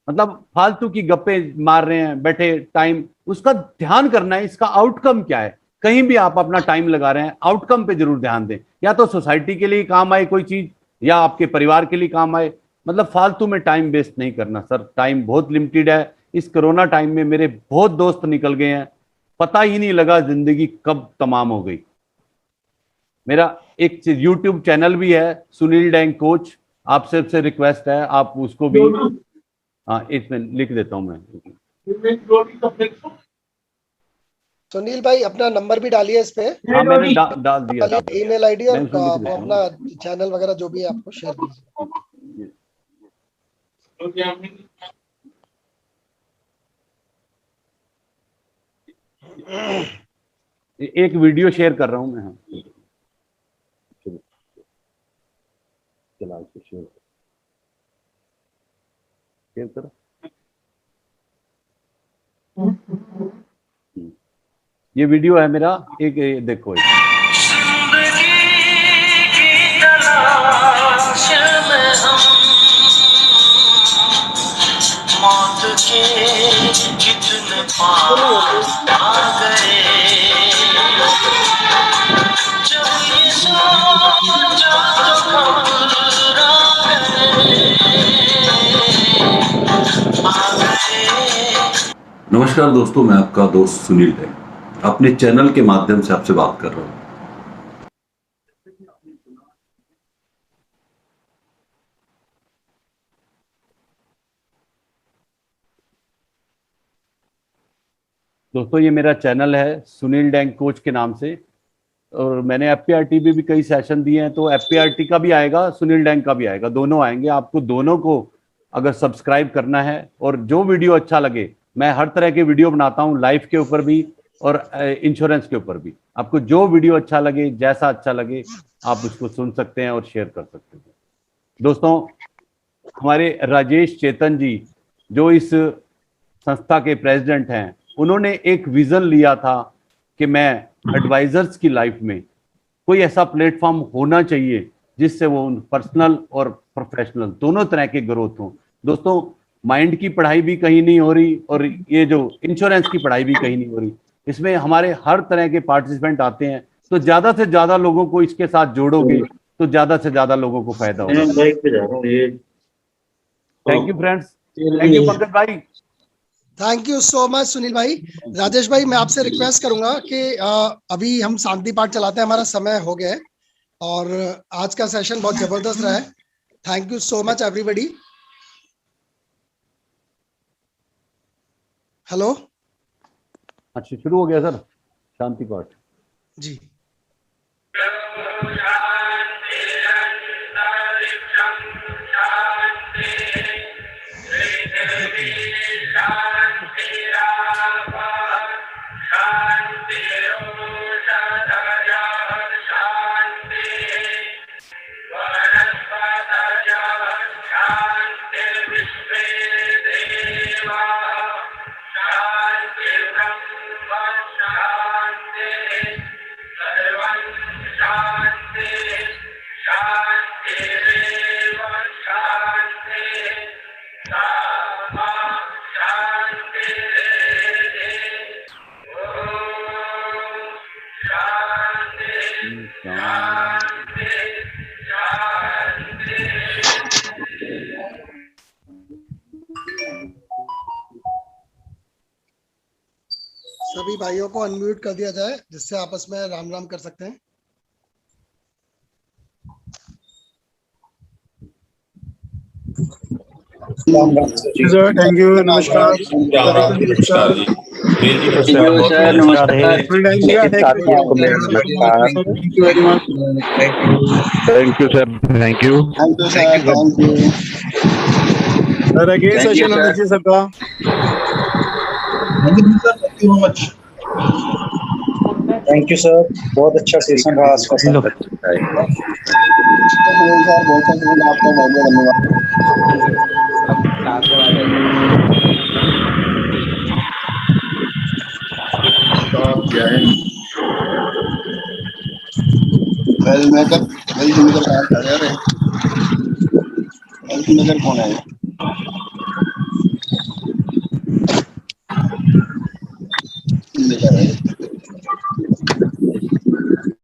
मतलब फालतू की गप्पे मार रहे हैं बैठे, टाइम उसका ध्यान करना है, इसका आउटकम क्या है। कहीं भी आप अपना टाइम लगा रहे हैं, आउटकम पे जरूर ध्यान दें, या तो सोसाइटी के लिए काम आए कोई चीज, या आपके परिवार के लिए काम आए। मतलब फालतू में टाइम वेस्ट नहीं करना सर, टाइम बहुत लिमिटेड है। इस कोरोना टाइम में मेरे बहुत दोस्त निकल गए हैं, पता ही नहीं लगा जिंदगी कब तमाम हो गई। मेरा एक YouTube चैनल भी है, सुनील डैंग कोच, आप सबसे रिक्वेस्ट है आप उसको भी, हाँ इसमें लिख देता हूं मैं। सुनील भाई अपना नंबर भी डालिए इस पे। हाँ मैंने डाल दिया, ईमेल आईडी और अपना चैनल वगैरह जो भी है आपको शेयर कीजिए। एक वीडियो शेयर कर रहा हूं मैं। हाँ चला इसको शेयर करो। ये वीडियो है मेरा, एक देखो मौत के कितने पास आ गए, जब ये सोचा तो घबरा गए। नमस्कार दोस्तों, मैं आपका दोस्त सुनील है, अपने चैनल के माध्यम से आपसे बात कर रहा हूं। दोस्तों ये मेरा चैनल है सुनील डैंग कोच के नाम से, और मैंने FPRT भी कई सेशन दिए हैं, तो FPRT का भी आएगा, सुनील डैंग का भी आएगा, दोनों आएंगे। आपको दोनों को अगर सब्सक्राइब करना है, और जो वीडियो अच्छा लगे, मैं हर तरह के वीडियो बनाता हूं, लाइफ के ऊपर भी और इंश्योरेंस के ऊपर भी। आपको जो वीडियो अच्छा लगे, जैसा अच्छा लगे, आप उसको सुन सकते हैं और शेयर कर सकते हैं। दोस्तों हमारे राजेश चेतन जी जो इस संस्था के प्रेसिडेंट हैं, उन्होंने एक विजन लिया था कि मैं एडवाइजर्स की लाइफ में कोई ऐसा प्लेटफॉर्म होना चाहिए जिससे वो पर्सनल और प्रोफेशनल दोनों तरह के ग्रोथ हो। दोस्तों माइंड की पढ़ाई भी कहीं नहीं हो रही, और ये जो इंश्योरेंस की पढ़ाई भी कहीं नहीं हो रही। इसमें हमारे हर तरह के पार्टिसिपेंट आते हैं, तो ज्यादा से ज्यादा लोगों को इसके साथ जोड़ोगे तो ज्यादा से ज्यादा लोगों को फायदा होगा। Thank you friends, thank you Pankaj भाई, thank you so much Sunil भाई। राजेश भाई मैं आपसे रिक्वेस्ट करूंगा कि अभी हम शांति पाठ चलाते हैं, हमारा समय हो गया है, और आज का सेशन बहुत जबरदस्त रहा है। Thank you so much everybody. Hello. अच्छा, शुरू हो गया सर। शांति पाठ जी। सभी भाइयों को अनम्यूट कर दिया जाए जिससे आपस में राम राम कर सकते हैं। सर थैंक यू, नमस्कार। नमस्कार जी। Sunil ji thank you sir, नमस्कार। Thank you very much. Thank you sir, thank you. Sir again session होना चाहिए सबका। थैंक यू सर, बहुत अच्छा सेशन रहा आज का सर। बहुत आपका धन्यवाद। कौन है?